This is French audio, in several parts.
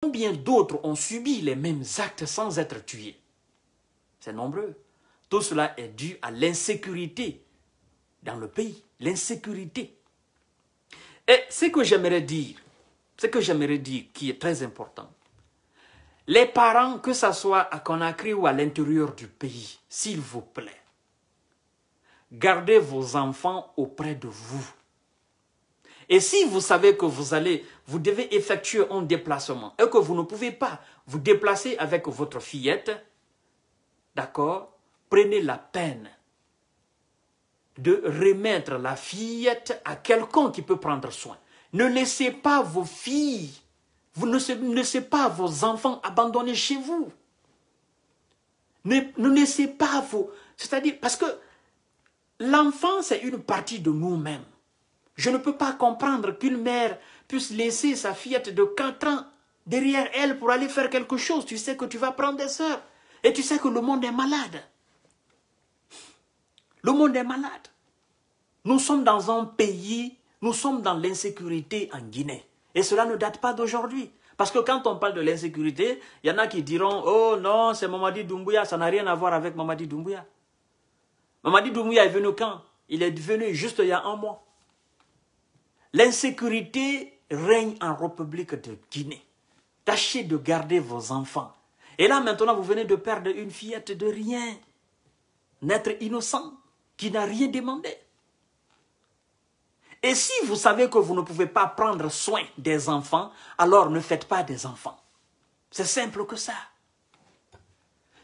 Combien d'autres ont subi les mêmes actes sans être tués? C'est nombreux. Tout cela est dû à l'insécurité dans le pays. L'insécurité. Et ce que j'aimerais dire qui est très important, les parents, que ce soit à Conakry ou à l'intérieur du pays, s'il vous plaît, gardez vos enfants auprès de vous. Et si vous savez que vous devez effectuer un déplacement et que vous ne pouvez pas vous déplacer avec votre fillette, d'accord, prenez la peine de remettre la fillette à quelqu'un qui peut prendre soin. Ne laissez pas vos filles, vous ne laissez pas vos enfants abandonnés chez vous. Ne laissez pas vos... C'est-à-dire, parce que l'enfant, c'est une partie de nous-mêmes. Je ne peux pas comprendre qu'une mère puisse laisser sa fillette de 4 ans derrière elle pour aller faire quelque chose. Tu sais que tu vas prendre des sœurs. Et tu sais que le monde est malade. Le monde est malade. Nous sommes dans un pays, nous sommes dans l'insécurité en Guinée. Et cela ne date pas d'aujourd'hui. Parce que quand on parle de l'insécurité, il y en a qui diront « Oh non, c'est Mamadi Doumbouya, ça n'a rien à voir avec Mamadi Doumbouya. » Mamadi Doumbouya est venu quand? Il est venu juste il y a 1 mois. L'insécurité règne en République de Guinée. Tâchez de garder vos enfants. Et là, maintenant, vous venez de perdre une fillette de rien. Un être innocent qui n'a rien demandé. Et si vous savez que vous ne pouvez pas prendre soin des enfants, alors ne faites pas des enfants. C'est simple que ça.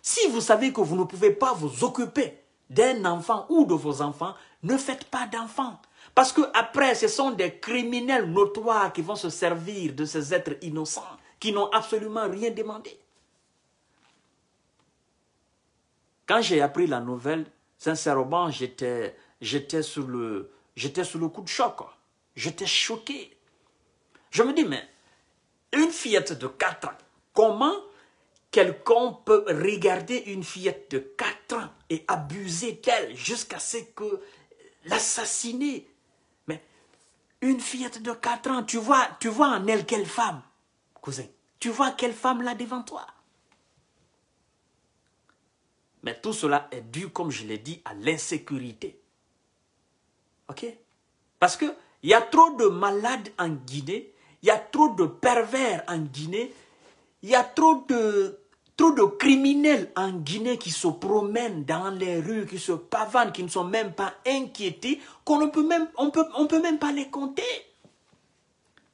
Si vous savez que vous ne pouvez pas vous occuper d'un enfant ou de vos enfants, ne faites pas d'enfants. Parce qu'après, ce sont des criminels notoires qui vont se servir de ces êtres innocents qui n'ont absolument rien demandé. Quand j'ai appris la nouvelle, sincèrement, j'étais sous le coup de choc. J'étais choqué. Je me dis, mais une fillette de 4 ans, comment quelqu'un peut regarder une fillette de 4 ans et abuser d'elle jusqu'à ce que l'assassiner? Mais une fillette de 4 ans, tu vois en elle quelle femme, cousin? Tu vois quelle femme là devant toi? Mais tout cela est dû, comme je l'ai dit, à l'insécurité. Ok? Parce qu'il y a trop de malades en Guinée, il y a trop de pervers en Guinée, il y a trop de criminels en Guinée qui se promènent dans les rues, qui se pavanent, qui ne sont même pas inquiétés, qu'on ne peut même, on peut même pas les compter.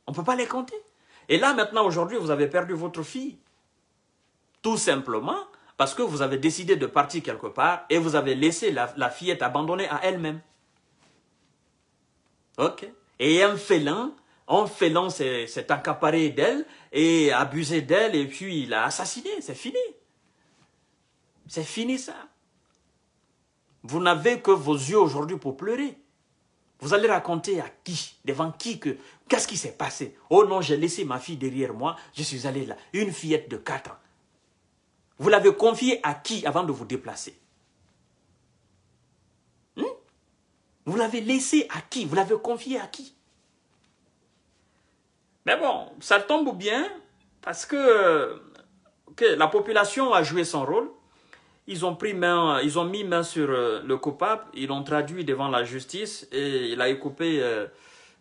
On ne peut pas les compter. Et là, maintenant, aujourd'hui, vous avez perdu votre fille. Tout simplement parce que vous avez décidé de partir quelque part et vous avez laissé la fillette abandonnée à elle-même. Ok. Et un félin s'est accaparé d'elle et abusé d'elle et puis il l'a assassinée. C'est fini. C'est fini ça. Vous n'avez que vos yeux aujourd'hui pour pleurer. Vous allez raconter à qui, devant qui, qu'est-ce qui s'est passé? Oh non, j'ai laissé ma fille derrière moi, je suis allé là. Une fillette de 4 ans. Vous l'avez confiée à qui avant de vous déplacer? Vous l'avez laissée à qui? Vous l'avez confiée à qui? Mais bon, ça tombe bien parce que la population a joué son rôle. Ils ont mis main sur le coupable, ils l'ont traduit devant la justice et il a écopé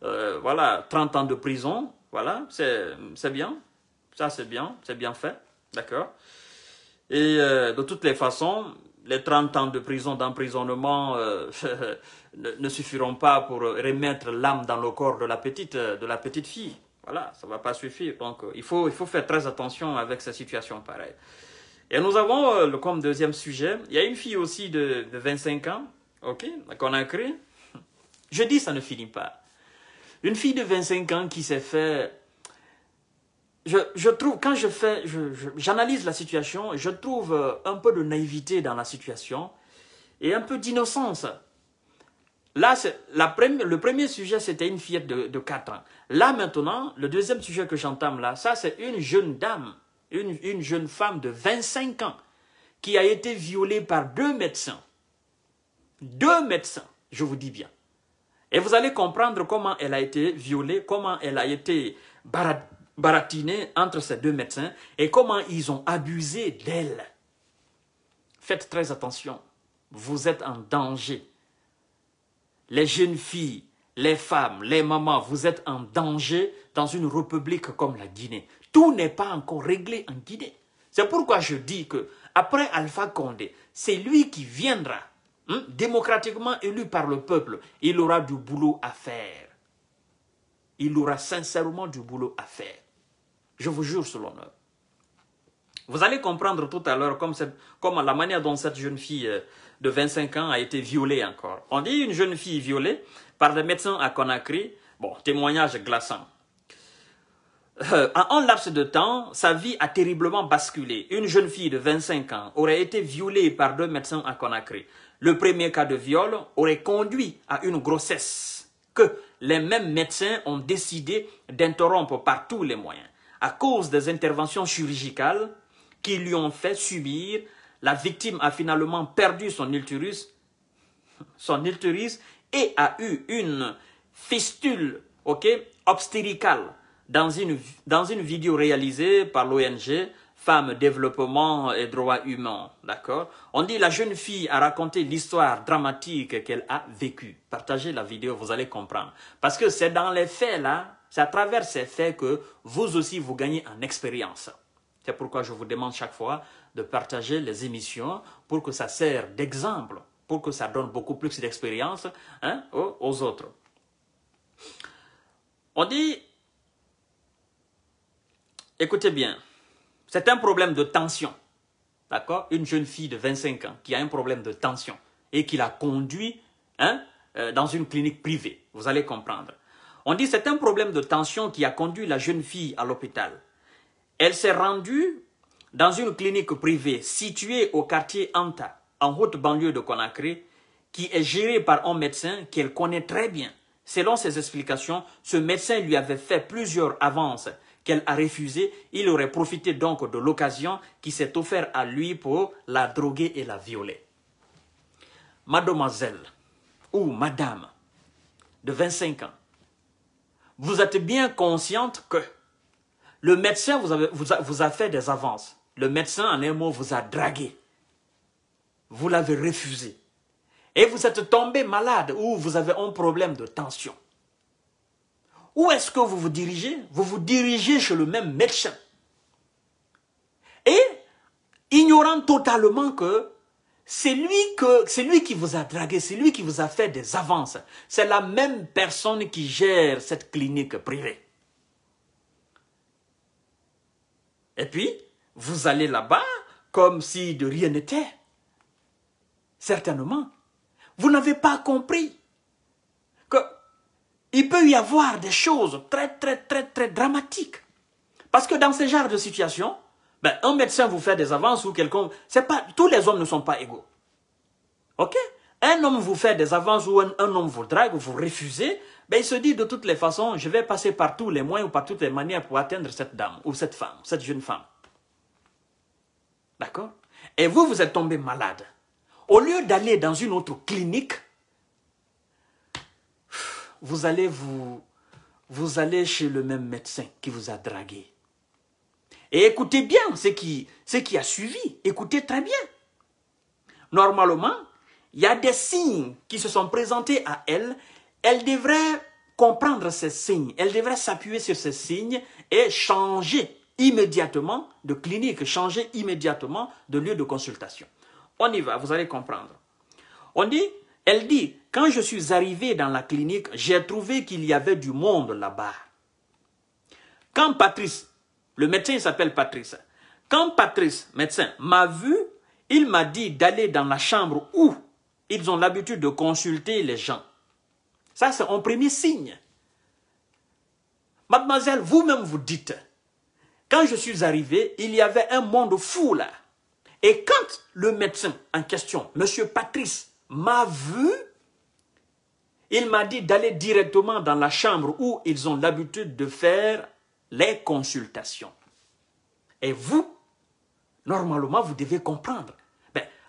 voilà, 30 ans de prison. Voilà, c'est bien. Ça, c'est bien fait. D'accord. Et de toutes les façons, les 30 ans de prison, d'emprisonnement ne suffiront pas pour remettre l'âme dans le corps de la petite fille. Voilà, ça ne va pas suffire. Donc, il faut faire très attention avec ces situations pareilles. Et nous avons, comme deuxième sujet, il y a une fille aussi de 25 ans, ok, qu'on a créé. Je dis, ça ne finit pas. Une fille de 25 ans qui s'est fait... Je trouve, quand j'analyse la situation, je trouve un peu de naïveté dans la situation et un peu d'innocence. Là, le premier sujet, c'était une fillette de 4 ans. Là, maintenant, le deuxième sujet que j'entame là, ça, c'est une jeune dame, une jeune femme de 25 ans qui a été violée par 2 médecins. 2 médecins, je vous dis bien. Et vous allez comprendre comment elle a été violée, comment elle a été baratiné entre ces deux médecins et comment ils ont abusé d'elle. Faites très attention, vous êtes en danger. Les jeunes filles, les femmes, les mamans, vous êtes en danger dans une république comme la Guinée. Tout n'est pas encore réglé en Guinée. C'est pourquoi je dis que après Alpha Condé, c'est lui qui viendra, démocratiquement élu par le peuple. Il aura du boulot à faire. Il aura sincèrement du boulot à faire. Je vous jure sur l'honneur. Vous allez comprendre tout à l'heure comme la manière dont cette jeune fille de 25 ans a été violée encore. On dit une jeune fille violée par des médecins à Conakry. Bon, témoignage glaçant. En un laps de temps, sa vie a terriblement basculé. Une jeune fille de 25 ans aurait été violée par 2 médecins à Conakry. Le premier cas de viol aurait conduit à une grossesse que les mêmes médecins ont décidé d'interrompre par tous les moyens. À cause des interventions chirurgicales qui lui ont fait subir, la victime a finalement perdu son utérus et a eu une fistule obstétricale. Dans une vidéo réalisée par l'ONG Femmes, Développement et Droits Humains, d'accord? On dit la jeune fille a raconté l'histoire dramatique qu'elle a vécue. Partagez la vidéo, vous allez comprendre. Parce que c'est dans les faits là, c'est à travers ces faits que vous aussi vous gagnez en expérience. C'est pourquoi je vous demande chaque fois de partager les émissions pour que ça serve d'exemple, pour que ça donne beaucoup plus d'expérience aux autres. On dit... Écoutez bien, c'est un problème de tension, d'accord? Une jeune fille de 25 ans qui a un problème de tension et qui l'a conduit dans une clinique privée, vous allez comprendre. On dit que c'est un problème de tension qui a conduit la jeune fille à l'hôpital. Elle s'est rendue dans une clinique privée située au quartier Anta, en haute banlieue de Conakry, qui est gérée par un médecin qu'elle connaît très bien. Selon ses explications, ce médecin lui avait fait plusieurs avances qu'elle a refusé. Il aurait profité donc de l'occasion qui s'est offerte à lui pour la droguer et la violer. Mademoiselle ou madame de 25 ans, vous êtes bien consciente que le médecin vous a fait des avances. Le médecin, en un mot, vous a dragué. Vous l'avez refusé. Et vous êtes tombé malade ou vous avez un problème de tension. Où est-ce que vous vous dirigez? Vous vous dirigez chez le même médecin. Et ignorant totalement que c'est lui qui vous a dragué, c'est lui qui vous a fait des avances. C'est la même personne qui gère cette clinique privée. Et puis, vous allez là-bas comme si de rien n'était. Certainement. Vous n'avez pas compris qu'il peut y avoir des choses très dramatiques. Parce que dans ce genre de situation, un médecin vous fait des avances ou quelqu'un... Tous les hommes ne sont pas égaux. Ok? Un homme vous fait des avances ou un homme vous drague ou vous refusez, il se dit de toutes les façons, je vais passer par tous les moyens ou par toutes les manières pour atteindre cette dame ou cette femme, cette jeune femme. D'accord? Et vous êtes tombé malade. Au lieu d'aller dans une autre clinique, vous allez chez le même médecin qui vous a dragué. Et écoutez bien ce qui a suivi. Écoutez très bien. Normalement, il y a des signes qui se sont présentés à elle. Elle devrait comprendre ces signes. Elle devrait s'appuyer sur ces signes et changer immédiatement de clinique, changer immédiatement de lieu de consultation. On y va, vous allez comprendre. Elle dit, quand je suis arrivé dans la clinique, j'ai trouvé qu'il y avait du monde là-bas. Quand Patrice, le médecin s'appelle Patrice, quand Patrice, médecin, m'a vu, il m'a dit d'aller dans la chambre où ils ont l'habitude de consulter les gens. Ça, c'est un premier signe. Mademoiselle, vous-même vous dites, quand je suis arrivé, il y avait un monde fou là. Et quand le médecin en question, M. Patrice, m'a vu, il m'a dit d'aller directement dans la chambre où ils ont l'habitude de faire les consultations. Et vous, normalement, vous devez comprendre.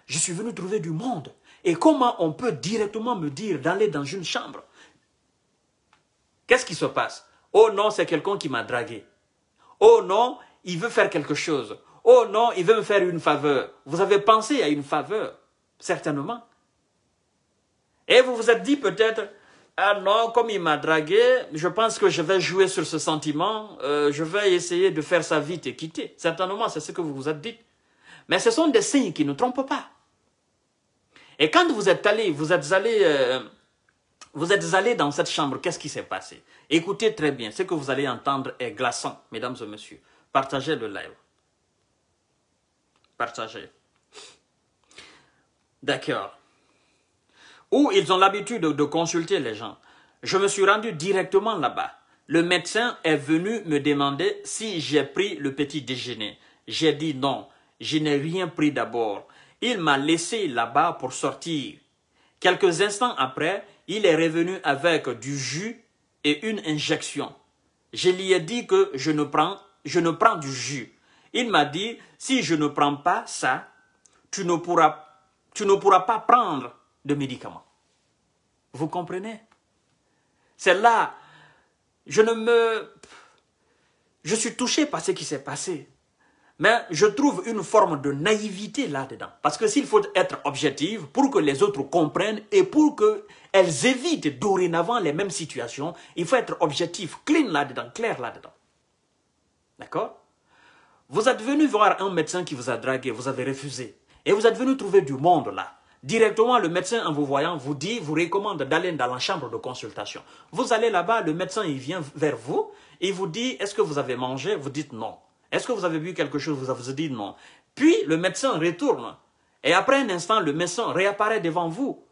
Je suis venu trouver du monde. Et comment on peut directement me dire d'aller dans une chambre? Qu'est-ce qui se passe? Oh non, c'est quelqu'un qui m'a dragué. Oh non, il veut faire quelque chose. Oh non, il veut me faire une faveur. Vous avez pensé à une faveur, certainement. Et vous vous êtes dit peut-être, ah non, comme il m'a dragué, je pense que je vais jouer sur ce sentiment, je vais essayer de faire ça vite et quitter. Certainement, c'est ce que vous vous êtes dit. Mais ce sont des signes qui ne trompent pas. Et quand vous êtes allé dans cette chambre, qu'est-ce qui s'est passé? Écoutez très bien, ce que vous allez entendre est glaçant, mesdames et messieurs. Partagez le live. Partagez. D'accord. Où ils ont l'habitude de consulter les gens. Je me suis rendu directement là-bas. Le médecin est venu me demander si j'ai pris le petit déjeuner. J'ai dit non, je n'ai rien pris d'abord. Il m'a laissé là-bas pour sortir. Quelques instants après, il est revenu avec du jus et une injection. Je lui ai dit que je ne prends du jus. Il m'a dit, si je ne prends pas ça, tu ne pourras pas prendre de médicaments. Vous comprenez? C'est là, je suis touché par ce qui s'est passé. Mais je trouve une forme de naïveté là-dedans. Parce que s'il faut être objectif, pour que les autres comprennent et pour qu'elles évitent dorénavant les mêmes situations, il faut être objectif, clean là-dedans, clair là-dedans. D'accord? Vous êtes venu voir un médecin qui vous a dragué, vous avez refusé. Et vous êtes venu trouver du monde là. Directement, le médecin, en vous voyant, vous recommande d'aller dans la chambre de consultation. Vous allez là-bas, le médecin, il vient vers vous, il vous dit, est-ce que vous avez mangé? Vous dites non. Est-ce que vous avez bu quelque chose? Vous avez dit non. Puis, le médecin retourne. Et après un instant, le médecin réapparaît devant vous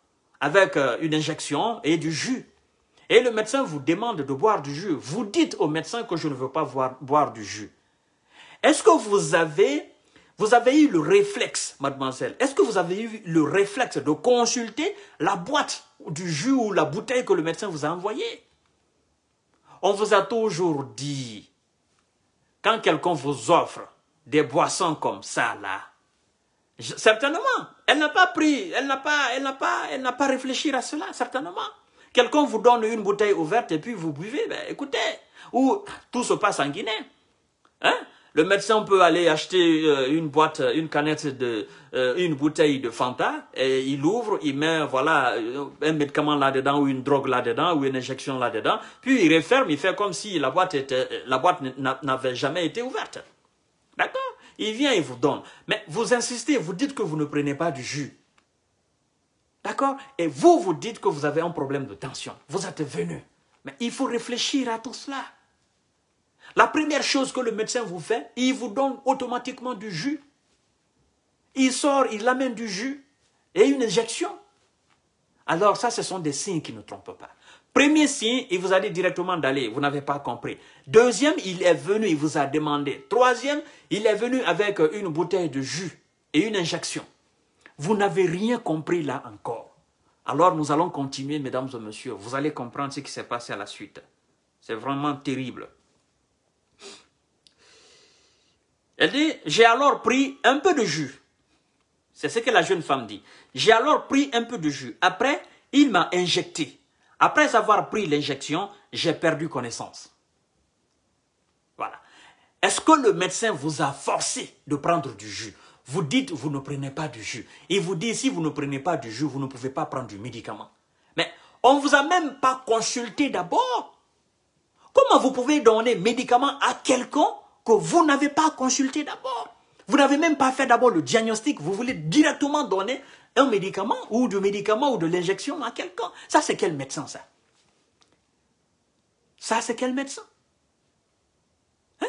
avec une injection et du jus. Et le médecin vous demande de boire du jus. Vous dites au médecin que je ne veux pas boire du jus. Est-ce que vous avez eu le réflexe, mademoiselle, est-ce que vous avez eu le réflexe de consulter la boîte du jus ou la bouteille que le médecin vous a envoyée? On vous a toujours dit, quand quelqu'un vous offre des boissons comme ça, là, certainement, elle n'a pas réfléchi à cela, certainement. Quelqu'un vous donne une bouteille ouverte et puis vous buvez, ben, écoutez, ou tout se passe en Guinée. Hein? Le médecin peut aller acheter une bouteille de Fanta, et il ouvre, il met voilà, un médicament là-dedans, ou une drogue là-dedans, ou une injection là-dedans, puis il referme, il fait comme si la boîte n'avait jamais été ouverte. D'accord? Il vient et vous donne. Mais vous insistez, vous dites que vous ne prenez pas du jus. D'accord? Et vous dites que vous avez un problème de tension. Vous êtes venu. Mais il faut réfléchir à tout cela. La première chose que le médecin vous fait, il vous donne automatiquement du jus. Il sort, il amène du jus et une injection. Alors ça, ce sont des signes qui ne trompent pas. Premier signe, il vous a dit directement d'aller, vous n'avez pas compris. Deuxième, il est venu, il vous a demandé. Troisième, il est venu avec une bouteille de jus et une injection. Vous n'avez rien compris là encore. Alors nous allons continuer, mesdames et messieurs. Vous allez comprendre ce qui s'est passé à la suite. C'est vraiment terrible. Elle dit, j'ai alors pris un peu de jus. C'est ce que la jeune femme dit. J'ai alors pris un peu de jus. Après, il m'a injecté. Après avoir pris l'injection, j'ai perdu connaissance. Voilà. Est-ce que le médecin vous a forcé de prendre du jus? Vous dites, vous ne prenez pas du jus. Il vous dit, si vous ne prenez pas du jus, vous ne pouvez pas prendre du médicament. Mais on ne vous a même pas consulté d'abord. Comment vous pouvez donner médicament à quelqu'un que vous n'avez pas consulté d'abord? Vous n'avez même pas fait d'abord le diagnostic. Vous voulez directement donner un médicament ou de l'injection à quelqu'un. Ça, c'est quel médecin, ça? Ça, c'est quel médecin? Hein?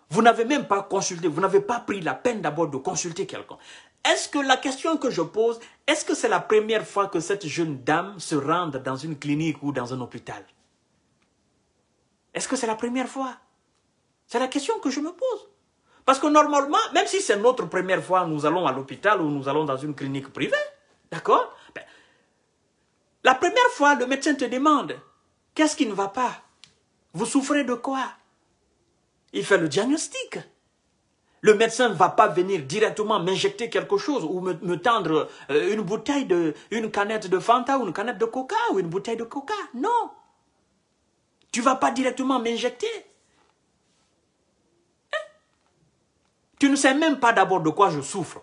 Vous n'avez même pas consulté, vous n'avez pas pris la peine d'abord de consulter quelqu'un. Est-ce que la question que je pose, est-ce que c'est la première fois que cette jeune dame se rende dans une clinique ou dans un hôpital? Est-ce que c'est la première fois? C'est la question que je me pose. Parce que normalement, même si c'est notre première fois, nous allons à l'hôpital ou nous allons dans une clinique privée, d'accord? Ben, la première fois, le médecin te demande, qu'est-ce qui ne va pas? Vous souffrez de quoi? Il fait le diagnostic. Le médecin ne va pas venir directement m'injecter quelque chose ou me tendre une bouteille une canette de Fanta ou une canette de Coca ou une bouteille de Coca. Non. Tu ne vas pas directement m'injecter. Tu ne sais même pas d'abord de quoi je souffre.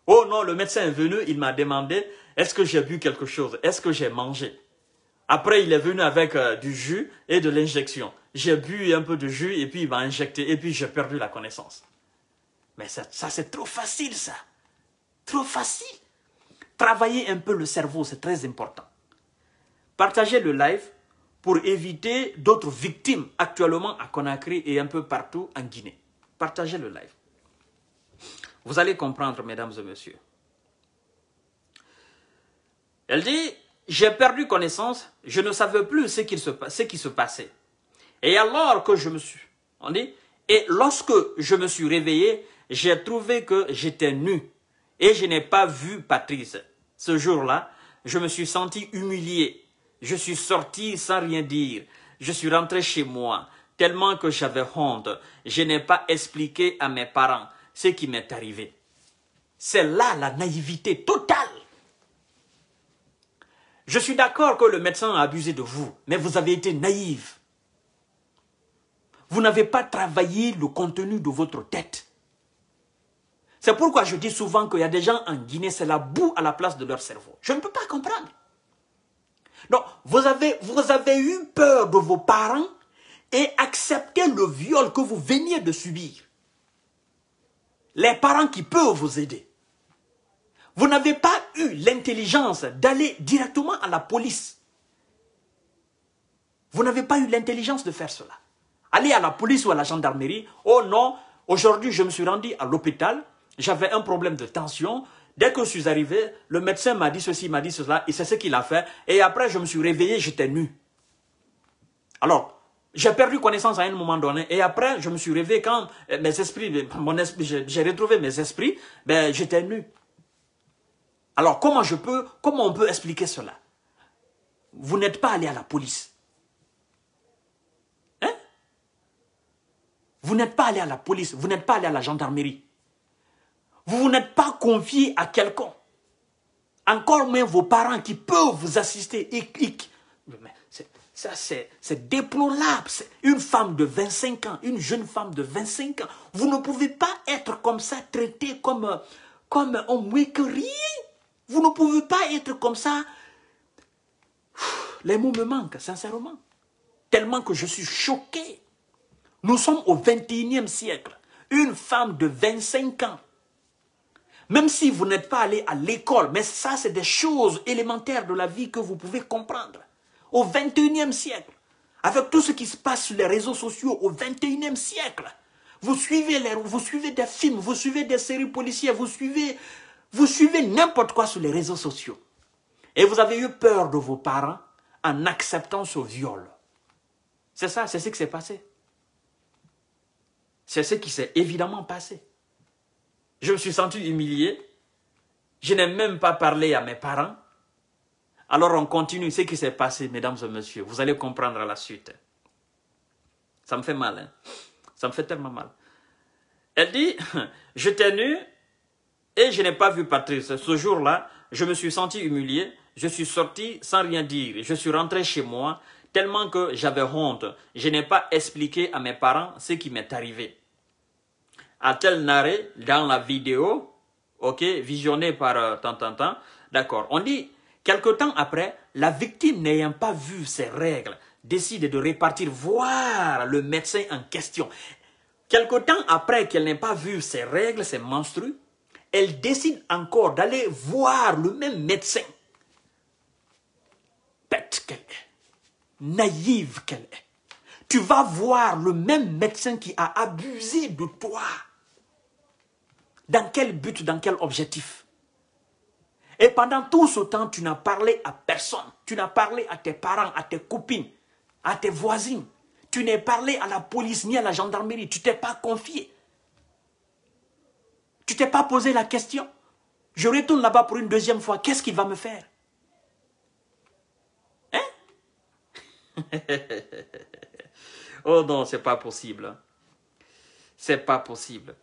Oh non, le médecin est venu, il m'a demandé, est-ce que j'ai bu quelque chose? Est-ce que j'ai mangé? Après, il est venu avec du jus et de l'injection. J'ai bu un peu de jus et puis il m'a injecté et puis j'ai perdu la connaissance. Mais ça c'est trop facile, ça. Trop facile. Travailler un peu le cerveau, c'est très important. Partagez le live pour éviter d'autres victimes actuellement à Conakry et un peu partout en Guinée. Partagez le live. Vous allez comprendre, mesdames et messieurs. Elle dit, j'ai perdu connaissance, je ne savais plus ce qui se passait. Et alors que je me suis... On dit, et lorsque je me suis réveillé, j'ai trouvé que j'étais nu et je n'ai pas vu Patrice. Ce jour-là, je me suis senti humilié. Je suis sorti sans rien dire. Je suis rentré chez moi tellement que j'avais honte. Je n'ai pas expliqué à mes parents ce qui m'est arrivé. C'est là la naïveté totale. Je suis d'accord que le médecin a abusé de vous, mais vous avez été naïf. Vous n'avez pas travaillé le contenu de votre tête. C'est pourquoi je dis souvent qu'il y a des gens en Guinée, c'est la boue à la place de leur cerveau. Je ne peux pas comprendre. Donc, vous avez eu peur de vos parents et accepté le viol que vous veniez de subir. Les parents qui peuvent vous aider. Vous n'avez pas eu l'intelligence d'aller directement à la police. Vous n'avez pas eu l'intelligence de faire cela. Allez à la police ou à la gendarmerie. Oh non, aujourd'hui je me suis rendu à l'hôpital. J'avais un problème de tension. Dès que je suis arrivé, le médecin m'a dit ceci, m'a dit cela. Et c'est ce qu'il a fait. Et après, je me suis réveillé, j'étais nu. Alors, j'ai perdu connaissance à un moment donné. Et après, je me suis réveillé quand mes esprits, j'ai retrouvé mes esprits, ben, j'étais nu. Alors, comment on peut expliquer cela? Vous n'êtes pas allé à la police. Hein? Vous n'êtes pas allé à la police, vous n'êtes pas allé à la gendarmerie. Vous n'êtes pas confié à quelqu'un. Encore même vos parents qui peuvent vous assister. C'est déplorable. Une femme de 25 ans, une jeune femme de 25 ans. Vous ne pouvez pas être comme ça, traité comme un moins que rien. Vous ne pouvez pas être comme ça. Les mots me manquent, sincèrement. Tellement que je suis choqué. Nous sommes au 21e siècle. Une femme de 25 ans. Même si vous n'êtes pas allé à l'école, mais ça, c'est des choses élémentaires de la vie que vous pouvez comprendre. Au 21e siècle, avec tout ce qui se passe sur les réseaux sociaux, au 21e siècle, vous suivez des films, vous suivez des séries policières, vous suivez n'importe quoi sur les réseaux sociaux. Et vous avez eu peur de vos parents en acceptant ce viol. C'est ça, c'est ce qui s'est passé. C'est ce qui s'est évidemment passé. Je me suis senti humilié. Je n'ai même pas parlé à mes parents. Alors on continue ce qui s'est passé, mesdames et messieurs. Vous allez comprendre à la suite. Ça me fait mal, hein? Ça me fait tellement mal. Elle dit, j'étais nu et je n'ai pas vu Patrice. Ce jour-là, je me suis senti humilié. Je suis sorti sans rien dire. Je suis rentré chez moi tellement que j'avais honte. Je n'ai pas expliqué à mes parents ce qui m'est arrivé. A-t-elle narré dans la vidéo, ok, visionnée par tant, d'accord. On dit, quelque temps après, la victime n'ayant pas vu ses règles, décide de repartir voir le médecin en question. Quelque temps après qu'elle n'ait pas vu ses règles, ses menstrues, elle décide encore d'aller voir le même médecin. Bête qu'elle est, naïve qu'elle est. Tu vas voir le même médecin qui a abusé de toi. Dans quel but, dans quel objectif? Et pendant tout ce temps, tu n'as parlé à personne. Tu n'as parlé à tes parents, à tes copines, à tes voisines. Tu n'es parlé à la police ni à la gendarmerie. Tu ne t'es pas confié. Tu ne t'es pas posé la question. Je retourne là-bas pour une deuxième fois. Qu'est-ce qu'il va me faire? Hein? Oh non, c'est pas possible. C'est pas possible.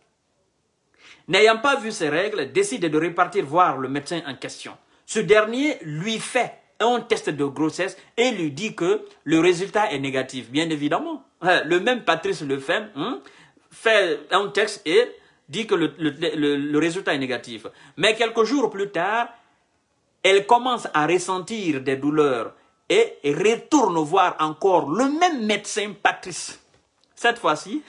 N'ayant pas vu ses règles, décide de repartir voir le médecin en question. Ce dernier lui fait un test de grossesse et lui dit que le résultat est négatif. Bien évidemment, le même Patrice Lefebvre fait un test et dit que le résultat est négatif. Mais quelques jours plus tard, elle commence à ressentir des douleurs et retourne voir encore le même médecin, Patrice. Cette fois-ci,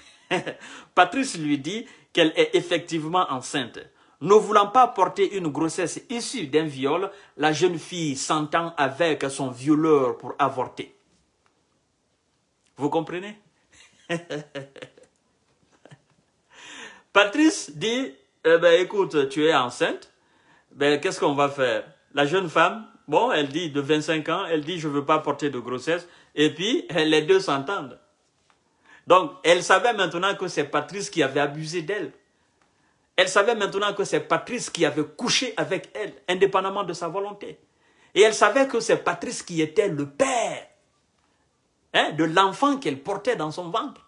Patrice lui dit qu'elle est effectivement enceinte. Ne voulant pas porter une grossesse issue d'un viol, la jeune fille s'entend avec son violeur pour avorter. Vous comprenez? Patrice dit, eh ben, écoute, tu es enceinte, ben, qu'est-ce qu'on va faire? La jeune femme, bon, elle dit de 25 ans, elle dit je ne veux pas porter de grossesse, et puis les deux s'entendent. Donc, elle savait maintenant que c'est Patrice qui avait abusé d'elle. Elle savait maintenant que c'est Patrice qui avait couché avec elle, indépendamment de sa volonté. Et elle savait que c'est Patrice qui était le père de l'enfant qu'elle portait dans son ventre.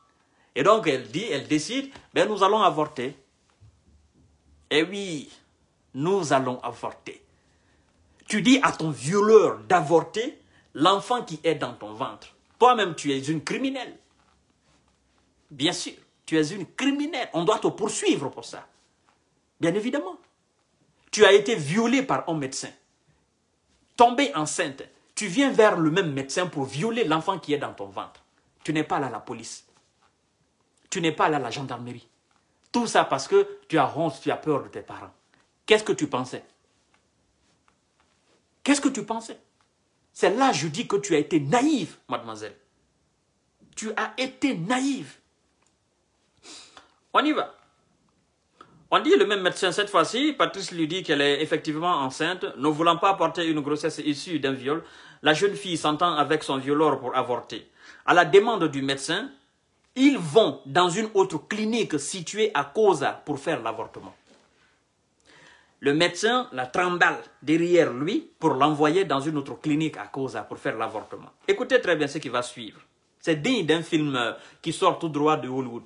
Et donc, elle décide, ben, nous allons avorter. Et oui, nous allons avorter. Tu dis à ton violeur d'avorter l'enfant qui est dans ton ventre. Toi-même, tu es une criminelle. Bien sûr, tu es une criminelle. On doit te poursuivre pour ça. Bien évidemment. Tu as été violée par un médecin. Tombée enceinte. Tu viens vers le même médecin pour violer l'enfant qui est dans ton ventre. Tu n'es pas là la police. Tu n'es pas là la gendarmerie. Tout ça parce que tu as honte, tu as peur de tes parents. Qu'est-ce que tu pensais? Qu'est-ce que tu pensais? C'est là je dis que tu as été naïve, mademoiselle. Tu as été naïve. On y va. On dit le même médecin cette fois-ci, Patrice lui dit qu'elle est effectivement enceinte, ne voulant pas porter une grossesse issue d'un viol. La jeune fille s'entend avec son violeur pour avorter. À la demande du médecin, ils vont dans une autre clinique située à Koza pour faire l'avortement. Le médecin la trimballe derrière lui pour l'envoyer dans une autre clinique à Koza pour faire l'avortement. Écoutez très bien ce qui va suivre. C'est digne d'un film qui sort tout droit de Hollywood.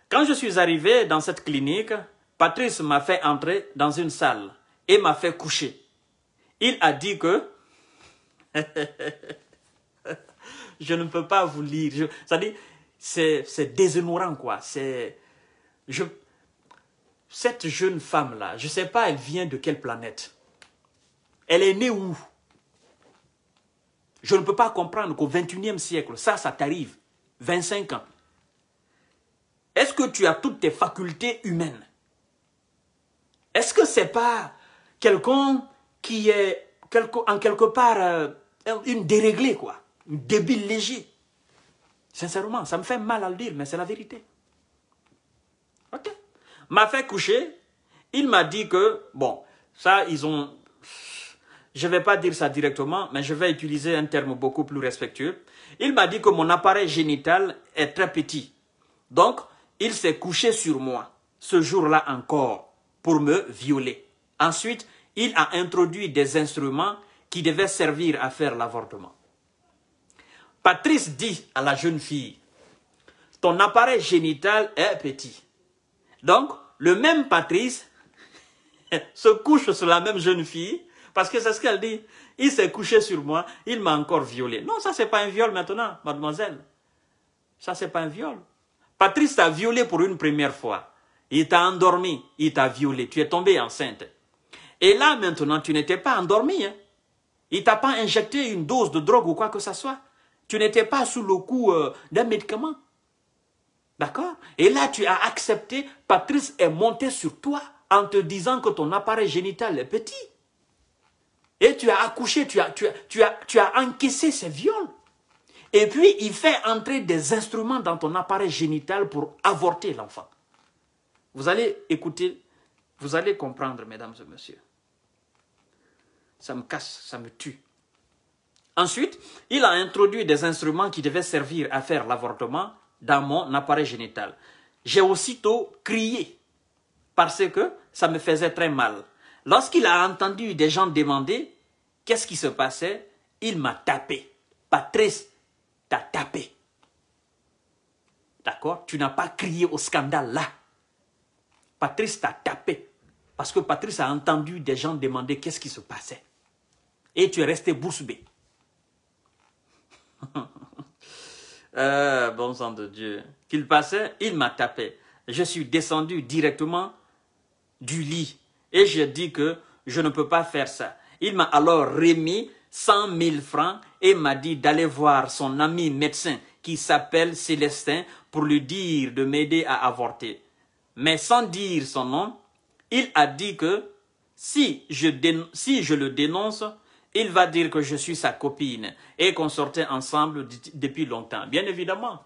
Quand je suis arrivé dans cette clinique, Patrice m'a fait entrer dans une salle et m'a fait coucher. Il a dit que... je ne peux pas vous lire. C'est-à-dire, c'est déshonorant, quoi. Cette jeune femme-là, je ne sais pas, elle vient de quelle planète? Elle est née où? Je ne peux pas comprendre qu'au XXIe siècle, ça t'arrive. 25 ans. Est-ce que tu as toutes tes facultés humaines? Est-ce que ce n'est pas quelqu'un qui est en quelque part une déréglée, quoi? Une débile léger? Sincèrement, ça me fait mal à le dire, mais c'est la vérité. Ok. M'a fait coucher. Il m'a dit que, bon, ça, je ne vais pas dire ça directement, mais je vais utiliser un terme beaucoup plus respectueux. Il m'a dit que mon appareil génital est très petit. Donc, il s'est couché sur moi, ce jour-là encore, pour me violer. Ensuite, il a introduit des instruments qui devaient servir à faire l'avortement. Patrice dit à la jeune fille, ton appareil génital est petit. Donc, le même Patrice se couche sur la même jeune fille, parce que c'est ce qu'elle dit. Il s'est couché sur moi, il m'a encore violé. Non, ça, c'est pas un viol maintenant, mademoiselle. Ça, c'est pas un viol. Patrice t'a violé pour une première fois. Il t'a endormi, il t'a violé. Tu es tombée enceinte. Et là, maintenant, tu n'étais pas endormi. Hein? Il t'a pas injecté une dose de drogue ou quoi que ce soit. Tu n'étais pas sous le coup d'un médicament. D'accord? Et là, tu as accepté, Patrice est monté sur toi en te disant que ton appareil génital est petit. Et tu as accouché, tu as encaissé ces viols. Et puis, il fait entrer des instruments dans ton appareil génital pour avorter l'enfant. Vous allez écouter, vous allez comprendre, mesdames et messieurs. Ça me casse, ça me tue. Ensuite, il a introduit des instruments qui devaient servir à faire l'avortement dans mon appareil génital. J'ai aussitôt crié parce que ça me faisait très mal. Lorsqu'il a entendu des gens demander qu'est-ce qui se passait, il m'a tapé. Patrice, t'as tapé. D'accord? Tu n'as pas crié au scandale là. Patrice t'a tapé. Parce que Patrice a entendu des gens demander qu'est-ce qui se passait. Et tu es resté bouche bée. Bon sang de Dieu. Qu'il passait, il m'a tapé. je suis descendu directement du lit. Et j'ai dit que je ne peux pas faire ça. Il m'a alors remis 100 000 francs et m'a dit d'aller voir son ami médecin qui s'appelle Célestin pour lui dire de m'aider à avorter. Mais sans dire son nom, il a dit que si je le dénonce, il va dire que je suis sa copine et qu'on sortait ensemble depuis longtemps. Bien évidemment,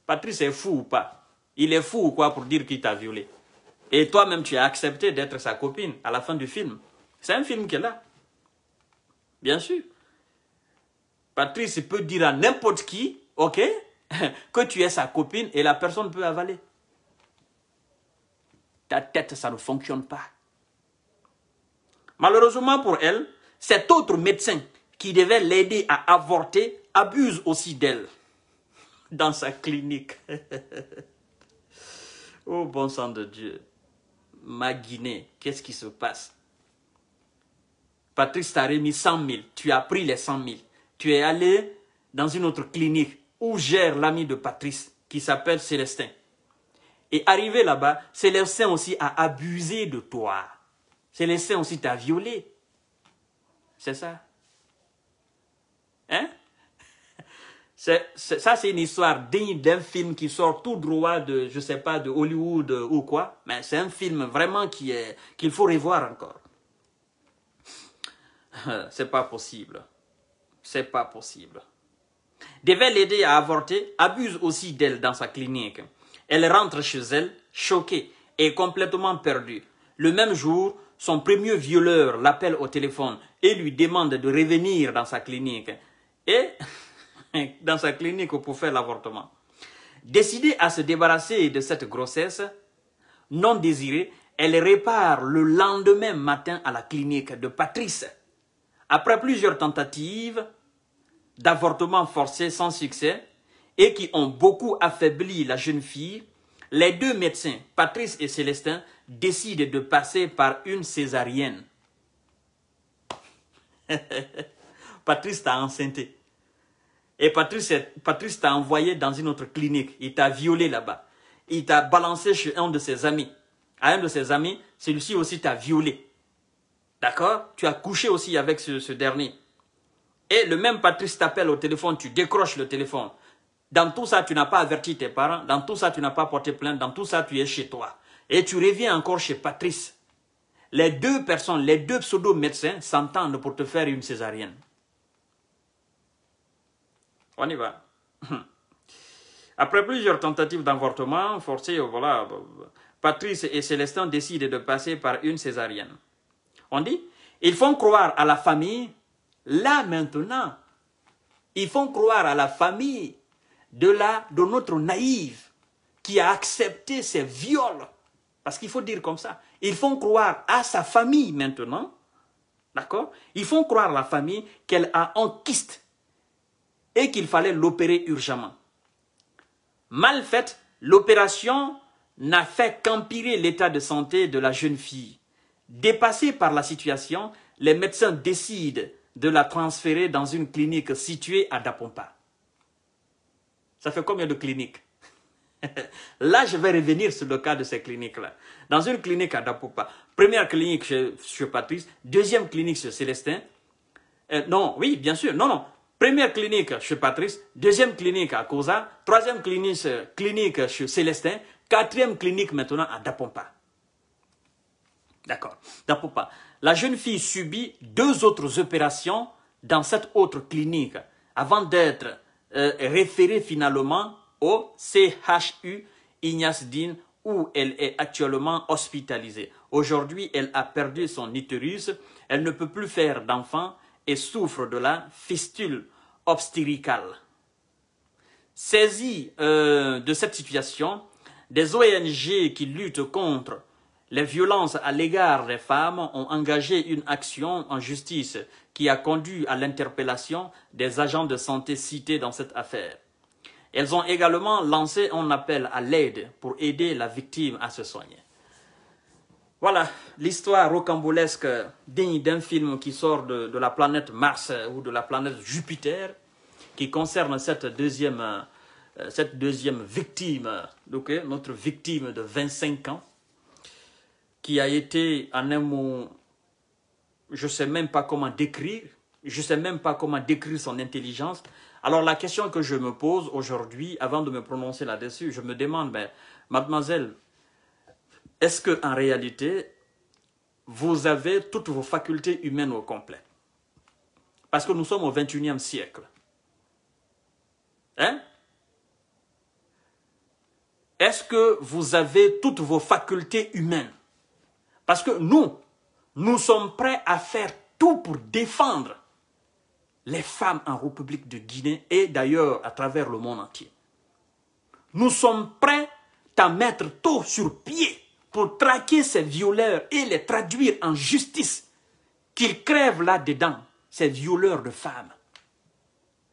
Patrice est fou ou pas? Il est fou ou quoi pour dire qu'il t'a violé? Et toi-même, tu as accepté d'être sa copine à la fin du film. C'est un film qui est là. Bien sûr. Patrice peut dire à n'importe qui, ok, que tu es sa copine et la personne peut avaler. Ta tête, ça ne fonctionne pas. Malheureusement pour elle, cet autre médecin qui devait l'aider à avorter abuse aussi d'elle dans sa clinique. Oh bon sang de Dieu. Ma Guinée, qu'est-ce qui se passe? Patrice t'a remis 100 000, tu as pris les 100 000. Tu es allé dans une autre clinique où gère l'ami de Patrice qui s'appelle Célestin. Et arrivé là-bas, Célestin aussi a abusé de toi. Célestin aussi t'a violé. C'est ça? Hein? Ça, c'est une histoire digne d'un film qui sort tout droit de, je sais pas, de Hollywood ou quoi. Mais c'est un film vraiment qu'il faut revoir encore. C'est pas possible. C'est pas possible. Devait l'aider à avorter, abuse aussi d'elle dans sa clinique. Elle rentre chez elle, choquée et complètement perdue. Le même jour, son premier violeur l'appelle au téléphone et lui demande de revenir dans sa clinique. Et dans sa clinique pour faire l'avortement. Décidée à se débarrasser de cette grossesse non désirée, elle répare le lendemain matin à la clinique de Patrice. Après plusieurs tentatives d'avortement forcé sans succès et qui ont beaucoup affaibli la jeune fille, les deux médecins, Patrice et Célestin, décident de passer par une césarienne. Patrice t'a enceinté. Et Patrice t'a envoyé dans une autre clinique. Il t'a violé là-bas. Il t'a balancé chez un de ses amis. À un de ses amis, celui-ci aussi t'a violé. D'accord? Tu as couché aussi avec ce dernier. Et le même Patrice t'appelle au téléphone, tu décroches le téléphone. Dans tout ça, tu n'as pas averti tes parents. Dans tout ça, tu n'as pas porté plainte. Dans tout ça, tu es chez toi. Et tu reviens encore chez Patrice. Les deux personnes, les deux pseudo-médecins s'entendent pour te faire une césarienne. On y va. Après plusieurs tentatives d'avortement forcé, voilà, Patrice et Célestin décident de passer par une césarienne. On dit, ils font croire à la famille, là maintenant, ils font croire à la famille de notre naïve qui a accepté ces viols. Parce qu'il faut dire comme ça. Ils font croire à sa famille maintenant, d'accord? Ils font croire à la famille qu'elle a un kyste et qu'il fallait l'opérer urgemment. Mal faite, l'opération n'a fait qu'empirer l'état de santé de la jeune fille. Dépassés par la situation, les médecins décident de la transférer dans une clinique située à Dapompa. Ça fait combien de cliniques? Là, je vais revenir sur le cas de ces cliniques-là. Dans une clinique à Dapompa, première clinique chez Patrice, deuxième clinique chez Célestin. Non, oui, bien sûr, non. Première clinique chez Patrice, deuxième clinique à Koza, troisième clinique chez Célestin, quatrième clinique maintenant à Dapompa. D'accord, Dapompa. La jeune fille subit 2 autres opérations dans cette autre clinique avant d'être référée finalement au CHU Ignace Dine où elle est actuellement hospitalisée. Aujourd'hui, elle a perdu son utérus, elle ne peut plus faire d'enfant et souffre de la fistule obstétricale. Saisie de cette situation, des ONG qui luttent contre les violences à l'égard des femmes ont engagé une action en justice qui a conduit à l'interpellation des agents de santé cités dans cette affaire. Elles ont également lancé un appel à l'aide pour aider la victime à se soigner. Voilà l'histoire rocambolesque digne d'un film qui sort de la planète Mars ou de la planète Jupiter, qui concerne cette deuxième cette deuxième victime, notre victime de 25 ans, qui a été en un mot, je ne sais même pas comment décrire, je ne sais même pas comment décrire son intelligence. Alors la question que je me pose aujourd'hui, avant de me prononcer là-dessus, je me demande, ben, mademoiselle, est-ce qu'en réalité, vous avez toutes vos facultés humaines au complet? Parce que nous sommes au 21e siècle. Hein? Est-ce que vous avez toutes vos facultés humaines? Parce que nous sommes prêts à faire tout pour défendre les femmes en République de Guinée et d'ailleurs à travers le monde entier. Nous sommes prêts à mettre tout sur pied pour traquer ces violeurs et les traduire en justice. Qu'ils crèvent là-dedans, ces violeurs de femmes.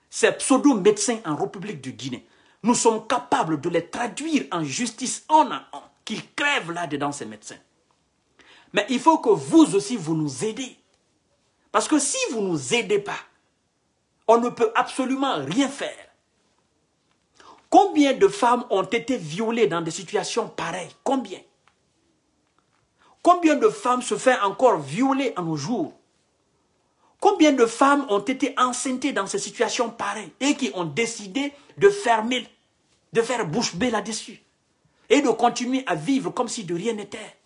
Ces pseudo-médecins en République de Guinée. Nous sommes capables de les traduire en justice un à un. Qu'ils crèvent là-dedans, ces médecins. Mais il faut que vous aussi, vous nous aidez. Parce que si vous ne nous aidez pas, on ne peut absolument rien faire. Combien de femmes ont été violées dans des situations pareilles? Combien? Combien de femmes se font encore violer à nos jours? Combien de femmes ont été enceintes dans ces situations pareilles et qui ont décidé de fermer, de faire bouche bée là-dessus et de continuer à vivre comme si de rien n'était?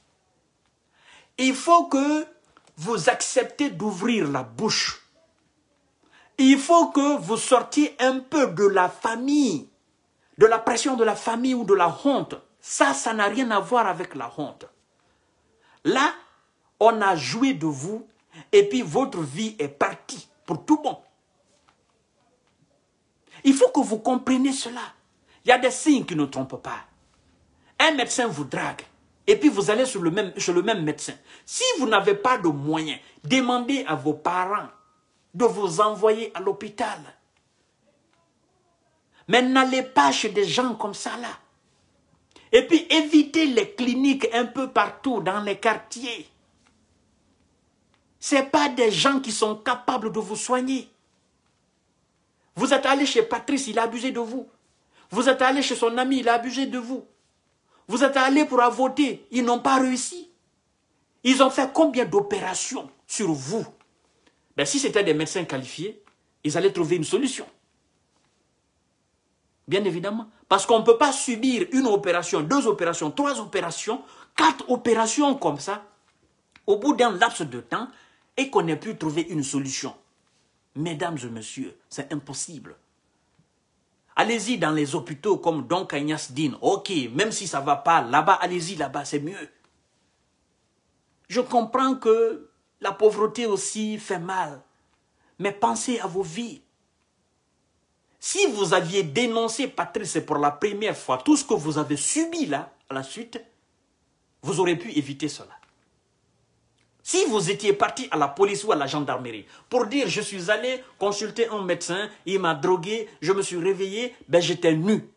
Il faut que vous acceptez d'ouvrir la bouche. Il faut que vous sortiez un peu de la famille, de la pression de la famille ou de la honte. Ça n'a rien à voir avec la honte. Là, on a joué de vous et puis votre vie est partie pour tout bon. Il faut que vous compreniez cela. Il y a des signes qui ne trompent pas. Un médecin vous drague et puis vous allez chez le même médecin. Si vous n'avez pas de moyens, demandez à vos parents de vous envoyer à l'hôpital. Mais n'allez pas chez des gens comme ça là. Et puis évitez les cliniques un peu partout dans les quartiers. Ce n'est pas des gens qui sont capables de vous soigner. Vous êtes allé chez Patrice, il a abusé de vous. Vous êtes allé chez son ami, il a abusé de vous. Vous êtes allé pour voter, ils n'ont pas réussi. Ils ont fait combien d'opérations sur vous? Ben, si c'était des médecins qualifiés, ils allaient trouver une solution. Bien évidemment. Parce qu'on ne peut pas subir une opération, 2 opérations, 3 opérations, 4 opérations comme ça, au bout d'un laps de temps, et qu'on ait pu trouver une solution. Mesdames et messieurs, c'est impossible. Allez-y dans les hôpitaux comme Don Kanyas Din. Ok, même si ça ne va pas là-bas, allez-y là-bas, c'est mieux. Je comprends que la pauvreté aussi fait mal. Mais pensez à vos vies. Si vous aviez dénoncé Patrice pour la première fois, tout ce que vous avez subi là, à la suite, vous aurez pu éviter cela. Si vous étiez parti à la police ou à la gendarmerie pour dire je suis allé consulter un médecin, il m'a drogué, je me suis réveillé, ben j'étais nu.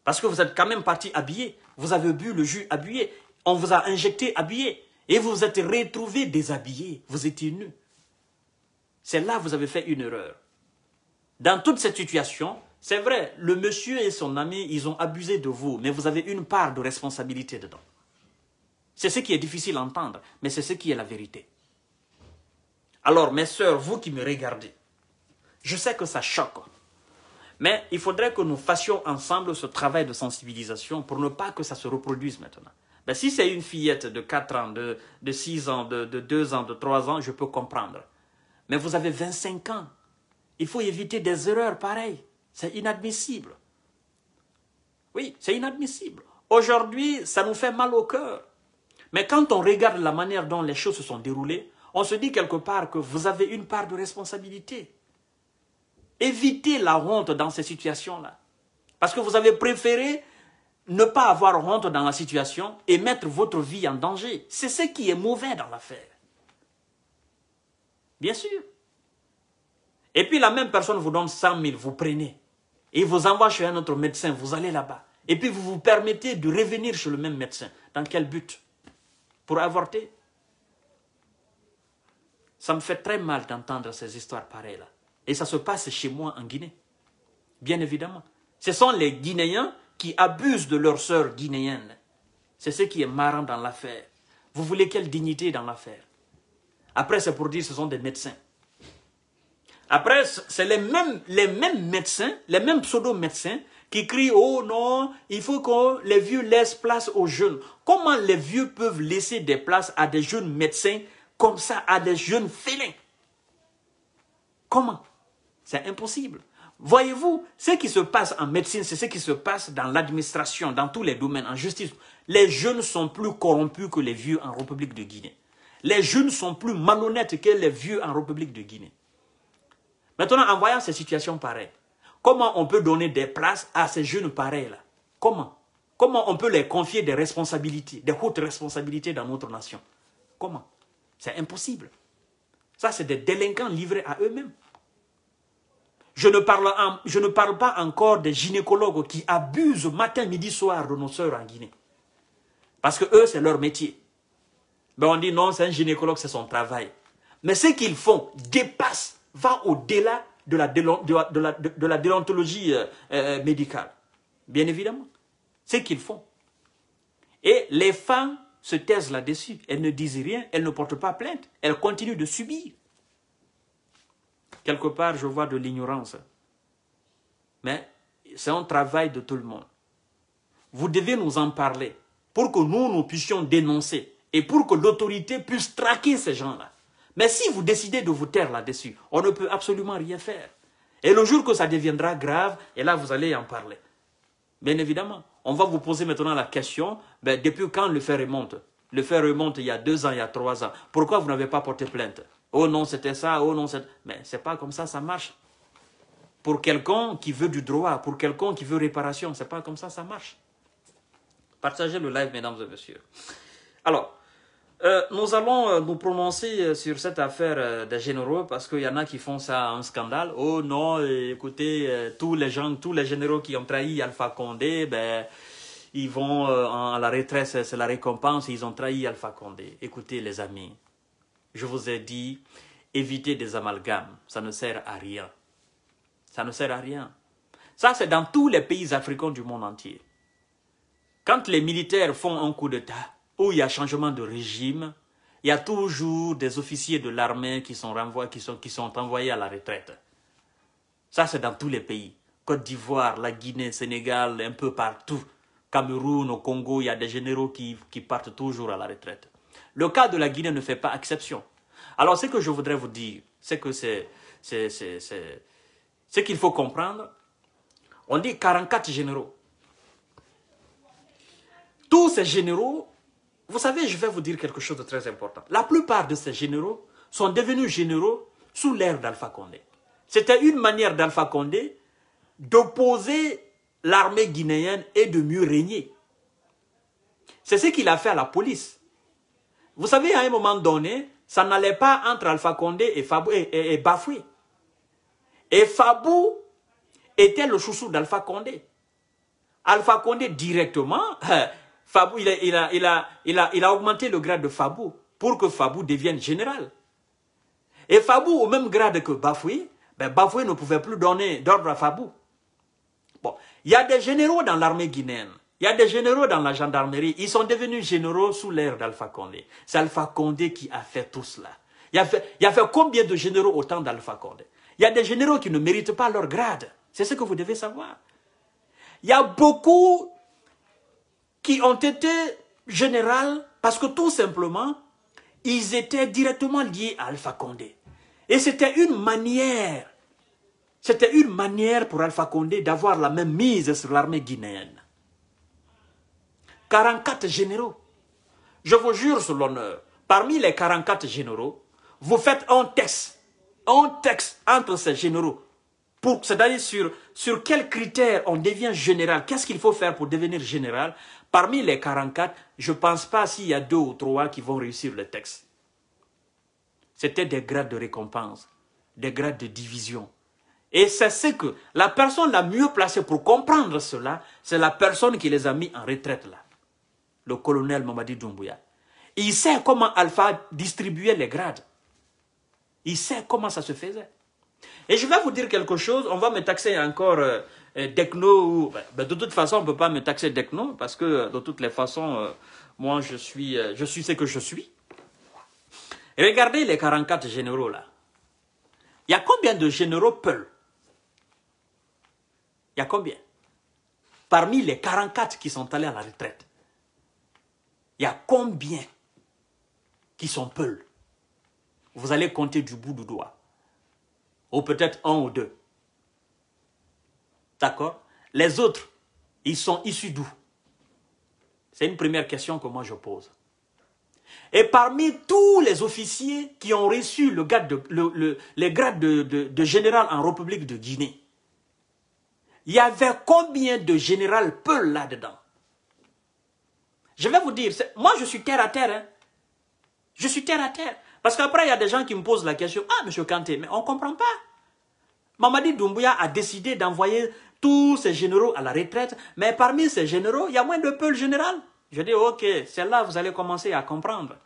Parce que vous êtes quand même parti habillé, vous avez bu le jus habillé, on vous a injecté habillé et vous vous êtes retrouvé déshabillé, vous étiez nu. C'est là que vous avez fait une erreur. Dans toute cette situation, c'est vrai, le monsieur et son ami, ils ont abusé de vous, mais vous avez une part de responsabilité dedans. C'est ce qui est difficile à entendre, mais c'est ce qui est la vérité. Alors, mes sœurs, vous qui me regardez, je sais que ça choque, mais il faudrait que nous fassions ensemble ce travail de sensibilisation pour ne pas que ça se reproduise maintenant. Ben, si c'est une fillette de 4 ans, de 6 ans, de 2 ans, de 3 ans, je peux comprendre. Mais vous avez 25 ans. Il faut éviter des erreurs pareilles. C'est inadmissible. Oui, c'est inadmissible. Aujourd'hui, ça nous fait mal au cœur. Mais quand on regarde la manière dont les choses se sont déroulées, on se dit quelque part que vous avez une part de responsabilité. Évitez la honte dans ces situations-là. Parce que vous avez préféré ne pas avoir honte dans la situation et mettre votre vie en danger. C'est ce qui est mauvais dans l'affaire. Bien sûr. Et puis la même personne vous donne 100 000, vous prenez. Et il vous envoie chez un autre médecin, vous allez là-bas. Et puis vous vous permettez de revenir chez le même médecin. Dans quel but? Pour avorter? Ça me fait très mal d'entendre ces histoires pareilles là. Et ça se passe chez moi en Guinée. Bien évidemment. Ce sont les Guinéens qui abusent de leurs sœurs guinéennes. C'est ce qui est marrant dans l'affaire. Vous voulez quelle dignité dans l'affaire? Après, c'est pour dire que ce sont des médecins. Après, c'est les mêmes médecins, les mêmes pseudo-médecins qui crient « Oh non, il faut que les vieux laissent place aux jeunes. » Comment les vieux peuvent laisser des places à des jeunes médecins comme ça, à des jeunes félins? Comment? C'est impossible. Voyez-vous, ce qui se passe en médecine, c'est ce qui se passe dans l'administration, dans tous les domaines, en justice. Les jeunes sont plus corrompus que les vieux en République de Guinée. Les jeunes sont plus malhonnêtes que les vieux en République de Guinée. Maintenant, en voyant ces situations pareilles, comment on peut donner des places à ces jeunes pareils-là? Comment? Comment on peut les confier des responsabilités, des hautes responsabilités dans notre nation? Comment? C'est impossible. Ça, c'est des délinquants livrés à eux-mêmes. Je ne parle pas encore des gynécologues qui abusent matin, midi, soir de nos sœurs en Guinée. Parce que eux, c'est leur métier. Mais on dit non, c'est un gynécologue, c'est son travail. Mais ce qu'ils font dépasse, va au-delà de la déontologie médicale. Bien évidemment. Ce qu'ils font. Et les femmes se taisent là-dessus. Elles ne disent rien, elles ne portent pas plainte. Elles continuent de subir. Quelque part, je vois de l'ignorance. Mais c'est un travail de tout le monde. Vous devez nous en parler pour que nous puissions dénoncer et pour que l'autorité puisse traquer ces gens-là. Mais si vous décidez de vous taire là-dessus, on ne peut absolument rien faire. Et le jour que ça deviendra grave, et là vous allez en parler. Bien évidemment, on va vous poser maintenant la question, depuis quand le fait remonte? Le fait remonte il y a 2 ans, il y a 3 ans. Pourquoi vous n'avez pas porté plainte? Oh non, c'était ça, oh non, c'est... Mais c'est pas comme ça marche. Pour quelqu'un qui veut du droit, pour quelqu'un qui veut réparation, c'est pas comme ça marche. Partagez le live, mesdames et messieurs. Alors, nous allons nous prononcer sur cette affaire des généraux parce qu'il y en a qui font ça un scandale. Oh non, écoutez, tous les généraux qui ont trahi Alpha Condé, ils vont à la retraite, c'est la récompense, ils ont trahi Alpha Condé. Écoutez les amis, je vous ai dit, évitez des amalgames, ça ne sert à rien. Ça ne sert à rien. Ça, c'est dans tous les pays africains du monde entier. Quand les militaires font un coup d'État, où il y a changement de régime, il y a toujours des officiers de l'armée qui sont envoyés à la retraite. Ça, c'est dans tous les pays. Côte d'Ivoire, la Guinée, Sénégal, un peu partout. Cameroun, au Congo, il y a des généraux qui partent toujours à la retraite. Le cas de la Guinée ne fait pas exception. Alors, ce que je voudrais vous dire, c'est que ce qu'il faut comprendre, on dit 44 généraux. Tous ces généraux, vous savez, je vais vous dire quelque chose de très important. La plupart de ces généraux sont devenus généraux sous l'ère d'Alpha Condé. C'était une manière d'Alpha Condé d'opposer l'armée guinéenne et de mieux régner. C'est ce qu'il a fait à la police. Vous savez, à un moment donné, ça n'allait pas entre Alpha Condé et Bafoué. Et Fabou était le chouchou d'Alpha Condé. Alpha Condé directement, Fabou, il a augmenté le grade de Fabou pour que Fabou devienne général. Et Fabou, au même grade que Bafoué, Bafoué ne pouvait plus donner d'ordre à Fabou. Bon, il y a des généraux dans l'armée guinéenne, il y a des généraux dans la gendarmerie, ils sont devenus généraux sous l'ère d'Alpha Condé. C'est Alpha Condé qui a fait tout cela. Il a fait combien de généraux au temps d'Alpha Condé? Il y a des généraux qui ne méritent pas leur grade. C'est ce que vous devez savoir. Il y a beaucoup qui ont été généraux parce que tout simplement, ils étaient directement liés à Alpha Condé. Et c'était une manière pour Alpha Condé d'avoir la même mise sur l'armée guinéenne. 44 généraux. Je vous jure sur l'honneur, parmi les 44 généraux, vous faites un texte entre ces généraux. C'est-à-dire sur quels critères on devient général. Qu'est-ce qu'il faut faire pour devenir général? Parmi les 44, je ne pense pas s'il y a 2 ou 3 qui vont réussir le texte. C'était des grades de récompense, des grades de division. Et c'est ce que la personne la mieux placée pour comprendre cela, c'est la personne qui les a mis en retraite là. Le colonel Mamadi Doumbouya. Il sait comment Alpha distribuait les grades. Il sait comment ça se faisait. Et je vais vous dire quelque chose, on va me taxer encore d'ethno. De toute façon, on ne peut pas me taxer d'ethno parce que de toutes les façons, moi, je suis ce que je suis. Et regardez les 44 généraux là. Il y a combien de généraux Peul? Il y a combien? Parmi les 44 qui sont allés à la retraite, il y a combien qui sont Peul? Vous allez compter du bout du doigt. Ou peut-être un ou deux. D'accord? Les autres, ils sont issus d'où? C'est une première question que moi je pose. Et parmi tous les officiers qui ont reçu les grades de général en République de Guinée, il y avait combien de général Peul là-dedans? Je vais vous dire, moi je suis terre à terre. Hein? Je suis terre à terre. Parce qu'après, il y a des gens qui me posent la question, ah, M. Kanté, mais on ne comprend pas. Mamadi Doumbouya a décidé d'envoyer tous ces généraux à la retraite, mais parmi ces généraux, il y a moins de Peul général. Je dis, ok, c'est là que vous allez commencer à comprendre.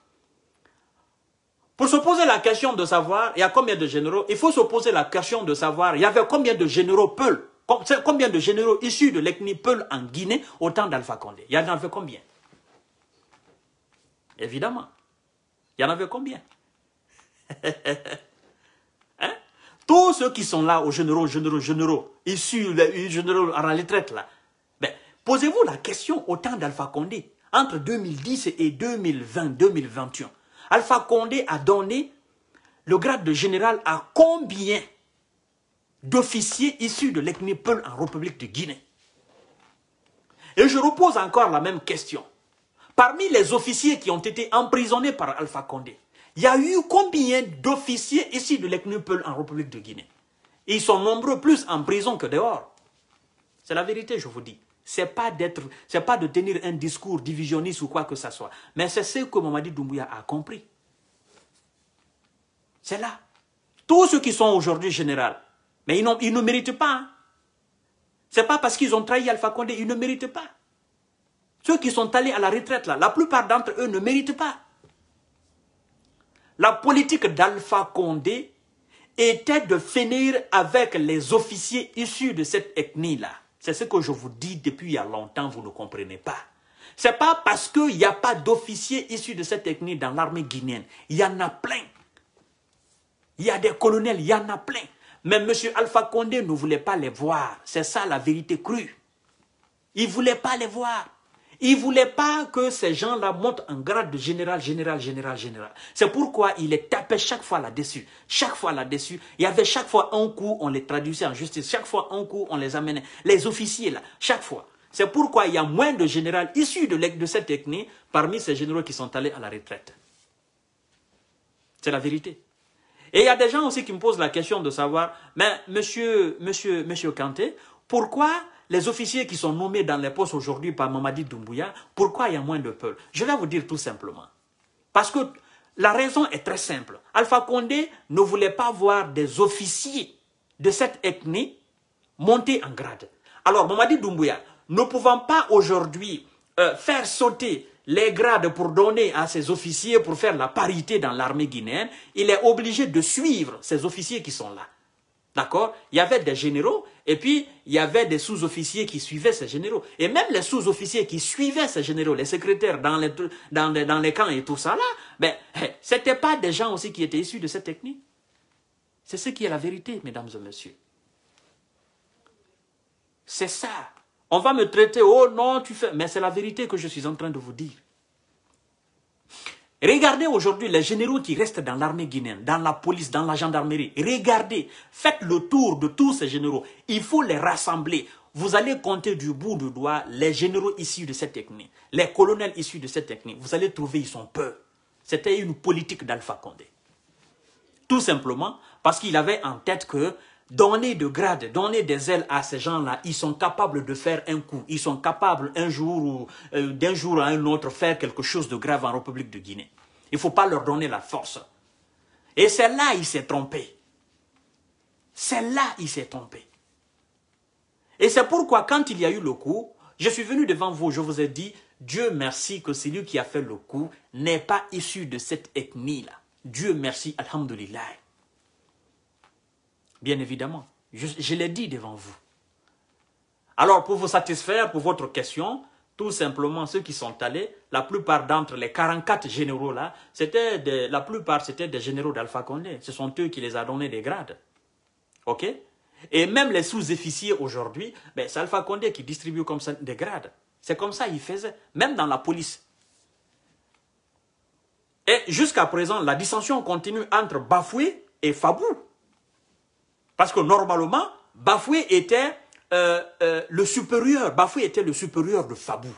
Pour se poser la question de savoir, il y a combien de généraux, il faut se poser la question de savoir, il y avait combien de généraux Peul, combien de généraux issus de l'ethnie Peul en Guinée au temps d'Alpha Condé. Il y en avait combien? Évidemment. Il y en avait combien? Hein? Tous ceux qui sont là, aux généraux, issus, les généraux à la retraite, là, ben, posez-vous la question au temps d'Alpha Condé, entre 2010 et 2020-2021. Alpha Condé a donné le grade de général à combien d'officiers issus de l'ethnie Peul en République de Guinée? Et je repose encore la même question. Parmi les officiers qui ont été emprisonnés par Alpha Condé, il y a eu combien d'officiers issus de l'ethnie Peul en République de Guinée? Ils sont nombreux plus en prison que dehors. C'est la vérité, je vous dis. C'est pas de tenir un discours divisionniste ou quoi que ce soit. Mais c'est ce que Mamadi Doumbouya a compris. C'est là. Tous ceux qui sont aujourd'hui généraux, mais ils ne méritent pas. Hein. C'est pas parce qu'ils ont trahi Alpha Condé, ils ne méritent pas. Ceux qui sont allés à la retraite, là, la plupart d'entre eux ne méritent pas. La politique d'Alpha Condé était de finir avec les officiers issus de cette ethnie-là. C'est ce que je vous dis depuis il y a longtemps, vous ne comprenez pas. Ce n'est pas parce qu'il n'y a pas d'officiers issus de cette ethnie dans l'armée guinéenne. Il y en a plein. Il y a des colonels, il y en a plein. Mais M. Alpha Condé ne voulait pas les voir. C'est ça la vérité crue. Il ne voulait pas les voir. Il ne voulait pas que ces gens-là montent en grade de général. C'est pourquoi il les tapait chaque fois là-dessus. Chaque fois là-dessus. Il y avait chaque fois un coup, on les traduisait en justice. Chaque fois un coup, on les amenait. Les officiers là, chaque fois. C'est pourquoi il y a moins de généraux issus de cette ethnie parmi ces généraux qui sont allés à la retraite. C'est la vérité. Et il y a des gens aussi qui me posent la question de savoir, mais monsieur Kanté, pourquoi les officiers qui sont nommés dans les postes aujourd'hui par Mamadi Doumbouya, pourquoi il y a moins de Peul? Je vais vous dire tout simplement. Parce que la raison est très simple. Alpha Condé ne voulait pas voir des officiers de cette ethnie monter en grade. Alors Mamadi Doumbouya, ne pouvant pas aujourd'hui faire sauter les grades pour donner à ces officiers pour faire la parité dans l'armée guinéenne, il est obligé de suivre ces officiers qui sont là. D'accord? Il y avait des généraux et puis il y avait des sous-officiers qui suivaient ces généraux. Et même les sous-officiers qui suivaient ces généraux, les secrétaires dans les camps et tout ça là, ben, ce n'étaient pas des gens aussi qui étaient issus de cette technique. C'est ce qui est la vérité, mesdames et messieurs. C'est ça. On va me traiter, oh non, tu fais... Mais c'est la vérité que je suis en train de vous dire. Regardez aujourd'hui les généraux qui restent dans l'armée guinéenne, dans la police, dans la gendarmerie. Regardez, faites le tour de tous ces généraux. Il faut les rassembler. Vous allez compter du bout du doigt les généraux issus de cette technique, les colonels issus de cette technique. Vous allez trouver, ils sont peu. C'était une politique d'Alpha Condé. Tout simplement parce qu'il avait en tête que donner de grade, donner des ailes à ces gens-là, ils sont capables de faire un coup. Ils sont capables un jour ou d'un jour à un autre faire quelque chose de grave en République de Guinée. Il ne faut pas leur donner la force. Et c'est là il s'est trompé. C'est là il s'est trompé. Et c'est pourquoi quand il y a eu le coup, je suis venu devant vous, je vous ai dit, Dieu merci que celui qui a fait le coup n'est pas issu de cette ethnie-là. Dieu merci, alhamdoulilah. Bien évidemment, je l'ai dit devant vous. Alors, pour vous satisfaire, pour votre question, tout simplement, ceux qui sont allés, la plupart d'entre les 44 généraux là, la plupart c'était des généraux d'Alpha Condé. Ce sont eux qui les a donné des grades. Ok? Et même les sous-officiers aujourd'hui, ben, c'est Alpha Condé qui distribue comme ça des grades. C'est comme ça qu'il faisait, même dans la police. Et jusqu'à présent, la dissension continue entre Bafoué et Fabou. Parce que normalement, Bafoué était le supérieur. Bafoué était le supérieur de Fabou.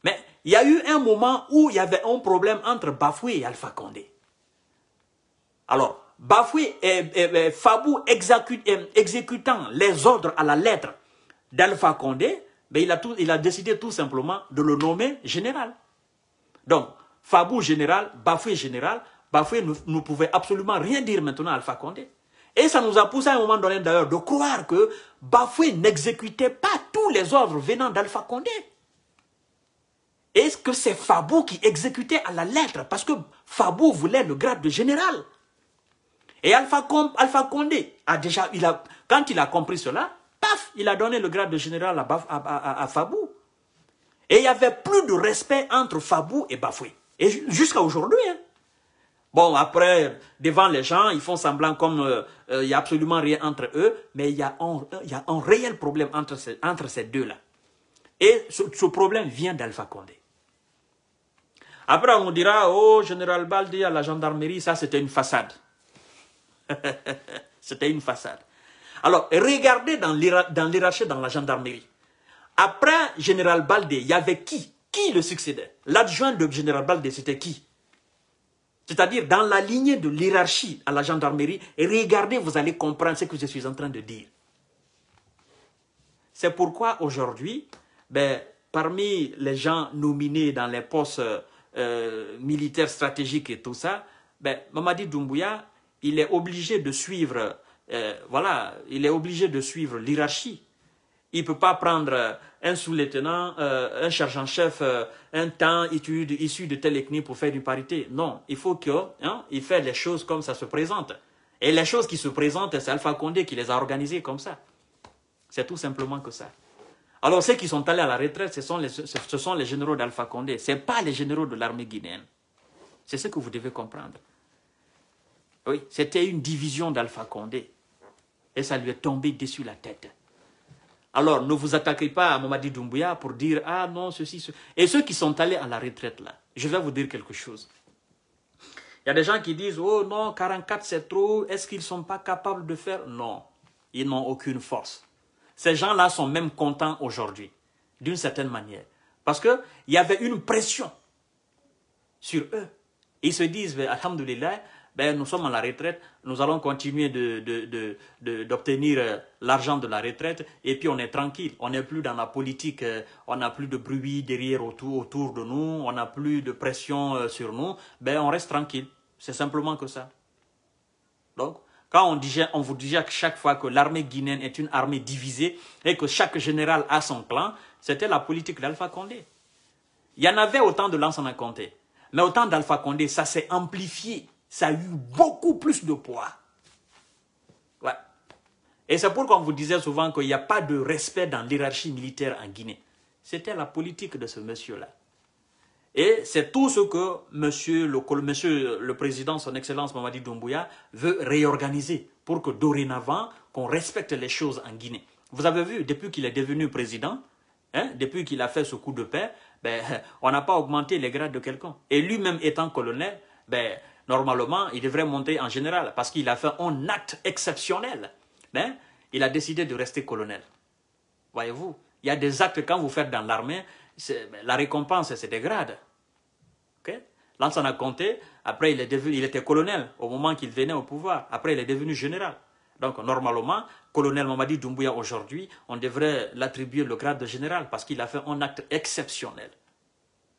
Mais il y a eu un moment où il y avait un problème entre Bafoué et Alpha Condé. Alors, Bafoué et Fabou exécutant les ordres à la lettre d'Alpha Condé, ben il a décidé tout simplement de le nommer général. Donc, Fabou général, Bafoué général, Bafoué ne pouvait absolument rien dire maintenant à Alpha Condé. Et ça nous a poussé à un moment donné d'ailleurs de croire que Bafoué n'exécutait pas tous les ordres venant d'Alpha Condé. Est-ce que c'est Fabou qui exécutait à la lettre? Parce que Fabou voulait le grade de général. Et Alpha Condé, quand il a compris cela, paf, il a donné le grade de général à Fabou. Et il n'y avait plus de respect entre Fabou et Bafoué. Et jusqu'à aujourd'hui. Hein. Bon, après, devant les gens, ils font semblant comme il n'y a absolument rien entre eux, mais il y a un réel problème entre ces deux-là. Et ce problème vient d'Alpha Condé. Après, on dira, oh, Général Baldi à la gendarmerie, ça c'était une façade. C'était une façade. Alors, regardez dans l'hierarchie dans la gendarmerie. Après Général Baldé, il y avait qui? Qui le succédait? L'adjoint de Général Baldé, c'était qui? C'est-à-dire, dans la lignée de l'hierarchie à la gendarmerie, et regardez, vous allez comprendre ce que je suis en train de dire. C'est pourquoi aujourd'hui, ben, parmi les gens nominés dans les postes militaires stratégiques et tout ça, ben, Mamadi Doumbouya, il est obligé de suivre, il est obligé de suivre l'hierarchie. Il ne peut pas prendre un sous-lieutenant, un sergent-chef, un temps issu de telle ethnie pour faire une parité. Non, il faut qu'il fasse les choses comme ça se présente. Et les choses qui se présentent, c'est Alpha Condé qui les a organisées comme ça. C'est tout simplement que ça. Alors ceux qui sont allés à la retraite, ce sont les généraux d'Alpha Condé. Ce n'est pas les généraux de l'armée guinéenne. C'est ce que vous devez comprendre. Oui, c'était une division d'Alpha Condé. Et ça lui est tombé dessus la tête. Alors, ne vous attaquez pas à Mamadi Doumbouya pour dire « Ah non, ceci, ceci. » Et ceux qui sont allés à la retraite, là, je vais vous dire quelque chose. Il y a des gens qui disent « Oh non, 44 c'est trop, est-ce qu'ils ne sont pas capables de faire ?» Non, ils n'ont aucune force. Ces gens-là sont même contents aujourd'hui, d'une certaine manière. Parce qu'il y avait une pression sur eux. Ils se disent « Alhamdoulilah, ben, nous sommes à la retraite, nous allons continuer d'obtenir l'argent de la retraite et puis on est tranquille. On n'est plus dans la politique, on n'a plus de bruit derrière autour de nous, on n'a plus de pression sur nous, ben, on reste tranquille. C'est simplement que ça. Donc, quand on vous dit chaque fois que l'armée guinéenne est une armée divisée et que chaque général a son clan, c'était la politique d'Alpha Condé. Il y en avait autant de Lansana Conté, mais autant d'Alpha Condé, ça s'est amplifié. Ça a eu beaucoup plus de poids. Ouais. Et c'est pourquoi on vous disait souvent qu'il n'y a pas de respect dans l'hierarchie militaire en Guinée. C'était la politique de ce monsieur-là. Et c'est tout ce que monsieur le président, son excellence Mamadi Doumbouya, veut réorganiser pour que dorénavant, qu'on respecte les choses en Guinée. Vous avez vu, depuis qu'il est devenu président, depuis qu'il a fait ce coup de paix, ben, on n'a pas augmenté les grades de quelqu'un. Et lui-même étant colonel, ben, normalement, il devrait monter en général parce qu'il a fait un acte exceptionnel. Mais il a décidé de rester colonel. Voyez-vous, il y a des actes quand vous faites dans l'armée, la récompense, c'est des grades. Okay? Lansana Conté, après, il était colonel au moment qu'il venait au pouvoir. Après, il est devenu général. Donc, normalement, colonel Mamadi Doumbouya, aujourd'hui, on devrait l'attribuer le grade de général parce qu'il a fait un acte exceptionnel.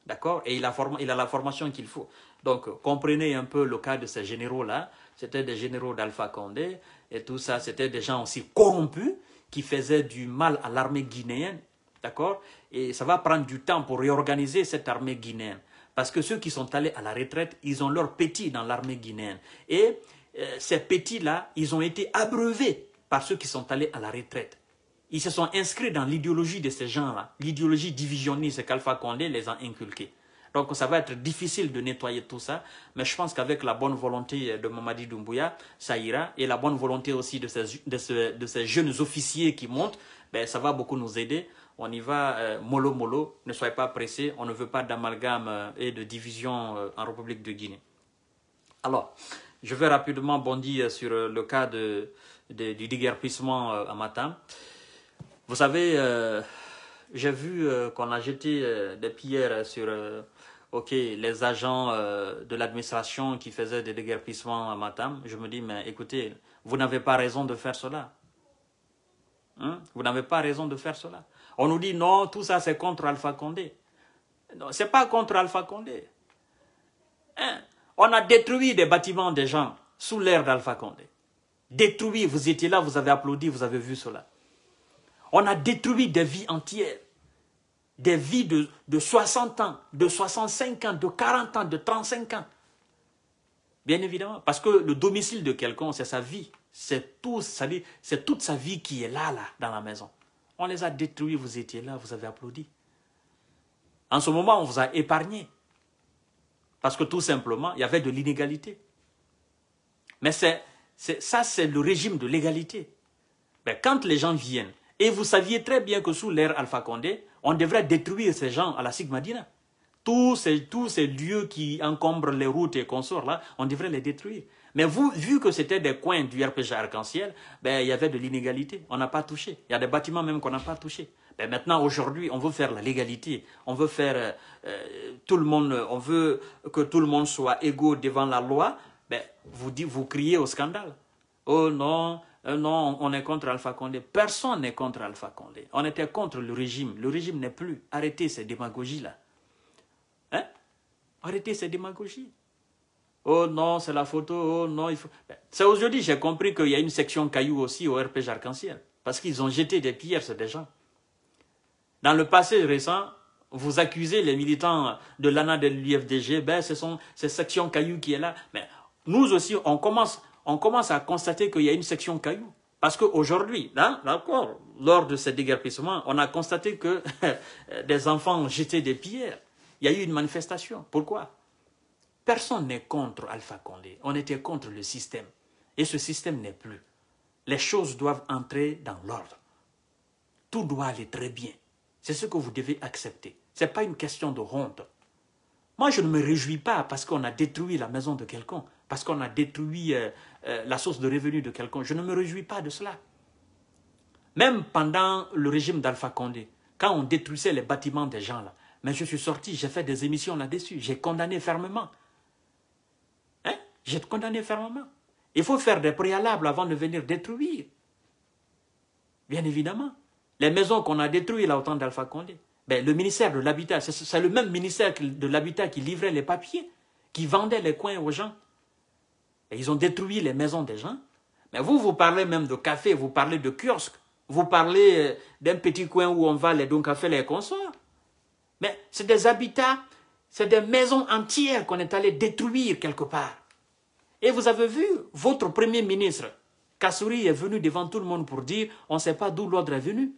D'accord? Et il a la formation qu'il faut. Donc, comprenez un peu le cas de ces généraux-là. C'était des généraux d'Alpha Condé et tout ça. C'était des gens aussi corrompus qui faisaient du mal à l'armée guinéenne. D'accord? Et ça va prendre du temps pour réorganiser cette armée guinéenne. Parce que ceux qui sont allés à la retraite, ils ont leurs petits dans l'armée guinéenne. Et ces petits-là, ils ont été abreuvés par ceux qui sont allés à la retraite. Ils se sont inscrits dans l'idéologie de ces gens-là, l'idéologie divisionniste qu'Alpha Condé les a inculqués. Donc ça va être difficile de nettoyer tout ça, mais je pense qu'avec la bonne volonté de Mamadi Doumbouya, ça ira, et la bonne volonté aussi de ces jeunes officiers qui montent, ben, ça va beaucoup nous aider. On y va mollo mollo, ne soyez pas pressés, on ne veut pas d'amalgame et de division en République de Guinée. Alors, je vais rapidement bondir sur le cas du déguerpissement à Matam. Vous savez, j'ai vu qu'on a jeté des pierres sur les agents de l'administration qui faisaient des déguerpissements à Matam. Je me dis, mais écoutez, vous n'avez pas raison de faire cela. Hein? Vous n'avez pas raison de faire cela. On nous dit, non, tout ça c'est contre Alpha Condé. Non, ce n'est pas contre Alpha Condé. Hein? On a détruit des bâtiments des gens sous l'ère d'Alpha Condé. Détruit, vous étiez là, vous avez applaudi, vous avez vu cela. On a détruit des vies entières. Des vies de 60 ans, de 65 ans, de 40 ans, de 35 ans. Bien évidemment, parce que le domicile de quelqu'un, c'est sa vie. C'est toute sa vie qui est là, dans la maison. On les a détruits, vous étiez là, vous avez applaudi. En ce moment, on vous a épargné. Parce que tout simplement, il y avait de l'inégalité. Mais ça, c'est le régime de l'égalité. Ben, quand les gens viennent, et vous saviez très bien que sous l'ère Alpha Condé, on devrait détruire ces gens à la Sigmadina. Tous ces lieux qui encombrent les routes et consorts là, on devrait les détruire. Mais vu que c'était des coins du RPG Arc-en-Ciel, ben, il y avait de l'inégalité. On n'a pas touché. Il y a des bâtiments même qu'on n'a pas touché. Ben, maintenant, aujourd'hui, on veut faire la légalité. On veut faire tout le monde, on veut que tout le monde soit égaux devant la loi. Ben, vous criez au scandale. Oh non, non, on est contre Alpha Condé. Personne n'est contre Alpha Condé. On était contre le régime. Le régime n'est plus. Arrêtez ces démagogies-là. Hein? Arrêtez ces démagogies. Oh non, c'est la photo. Oh non, il faut... C'est aujourd'hui j'ai compris qu'il y a une section cailloux aussi au RPG Arc-en-Ciel. Parce qu'ils ont jeté des pierres, ces gens. Dans le passé récent, vous accusez les militants de l'ANA de l'UFDG, ben ce sont ces sections cailloux qui est là. Mais nous aussi, on commence à constater qu'il y a une section cailloux. Parce qu'aujourd'hui, d'accord, lors de ce déguerpissement, on a constaté que des enfants ont jeté des pierres. Il y a eu une manifestation. Pourquoi? Personne n'est contre Alpha Condé. On était contre le système. Et ce système n'est plus. Les choses doivent entrer dans l'ordre. Tout doit aller très bien. C'est ce que vous devez accepter. Ce n'est pas une question de honte. Moi, je ne me réjouis pas parce qu'on a détruit la maison de quelqu'un, parce qu'on a détruit la source de revenus de quelqu'un. Je ne me réjouis pas de cela. Même pendant le régime d'Alpha Condé, quand on détruisait les bâtiments des gens là, mais je suis sorti, j'ai fait des émissions là-dessus, j'ai condamné fermement. Hein? J'ai condamné fermement. Il faut faire des préalables avant de venir détruire. Bien évidemment. Les maisons qu'on a détruites là au temps d'Alpha Condé, ben, le ministère de l'Habitat, c'est le même ministère de l'Habitat qui livrait les papiers, qui vendait les coins aux gens. Et ils ont détruit les maisons des gens. Mais vous parlez même de café, vous parlez de kiosque, vous parlez d'un petit coin où on va les donc cafés, les consorts. Mais c'est des habitats, c'est des maisons entières qu'on est allé détruire quelque part. Et vous avez vu, votre premier ministre, Kassouri, est venu devant tout le monde pour dire on ne sait pas d'où l'ordre est venu.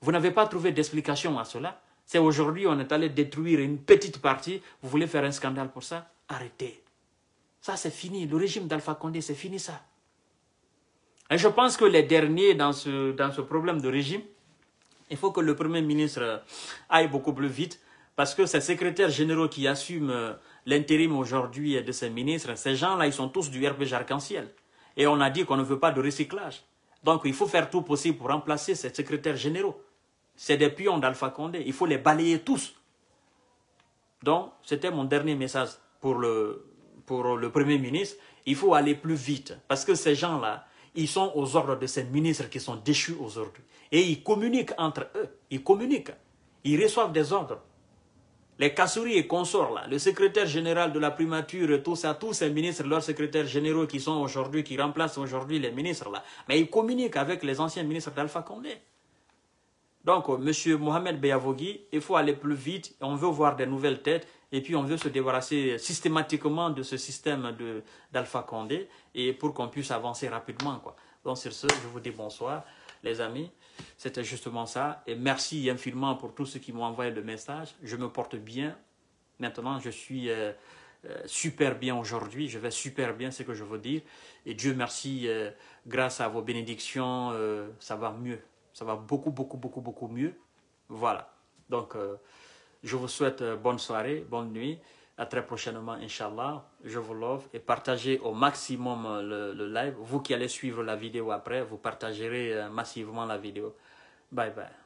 Vous n'avez pas trouvé d'explication à cela. C'est aujourd'hui on est allé détruire une petite partie. Vous voulez faire un scandale pour ça? Arrêtez. Ça c'est fini. Le régime d'Alpha Condé, c'est fini ça. Et je pense que les derniers dans ce problème de régime, il faut que le Premier ministre aille beaucoup plus vite parce que ces secrétaires généraux qui assument l'intérim aujourd'hui de ces ministres, ces gens-là, ils sont tous du RPG Arc-en-Ciel. Et on a dit qu'on ne veut pas de recyclage. Donc il faut faire tout possible pour remplacer ces secrétaires généraux. C'est des pions d'Alpha Condé. Il faut les balayer tous. Donc, c'était mon dernier message pour le Premier ministre. Il faut aller plus vite. Parce que ces gens-là, ils sont aux ordres de ces ministres qui sont déchus aujourd'hui. Et ils communiquent entre eux. Ils communiquent. Ils reçoivent des ordres. Les Kassouri et consorts, là, le secrétaire général de la primature, tout ça, tous ces ministres, leurs secrétaires généraux qui sont aujourd'hui, qui remplacent aujourd'hui les ministres, là. Mais ils communiquent avec les anciens ministres d'Alpha Condé. Donc, M. Mohamed Beyavogui, il faut aller plus vite, on veut voir des nouvelles têtes, et puis on veut se débarrasser systématiquement de ce système d'Alpha Condé, et pour qu'on puisse avancer rapidement, quoi. Donc, sur ce, je vous dis bonsoir. les amis. C'était justement ça. Et merci infiniment pour tous ceux qui m'ont envoyé le message. Je me porte bien. Maintenant, je suis super bien aujourd'hui. Je vais super bien, c'est ce que je veux dire. Et Dieu merci, grâce à vos bénédictions, ça va mieux. Ça va beaucoup, beaucoup, beaucoup, beaucoup mieux. Voilà. Donc, je vous souhaite bonne soirée, bonne nuit. À très prochainement, Inch'Allah. Je vous love et partagez au maximum le live. Vous qui allez suivre la vidéo après, vous partagerez massivement la vidéo. Bye bye.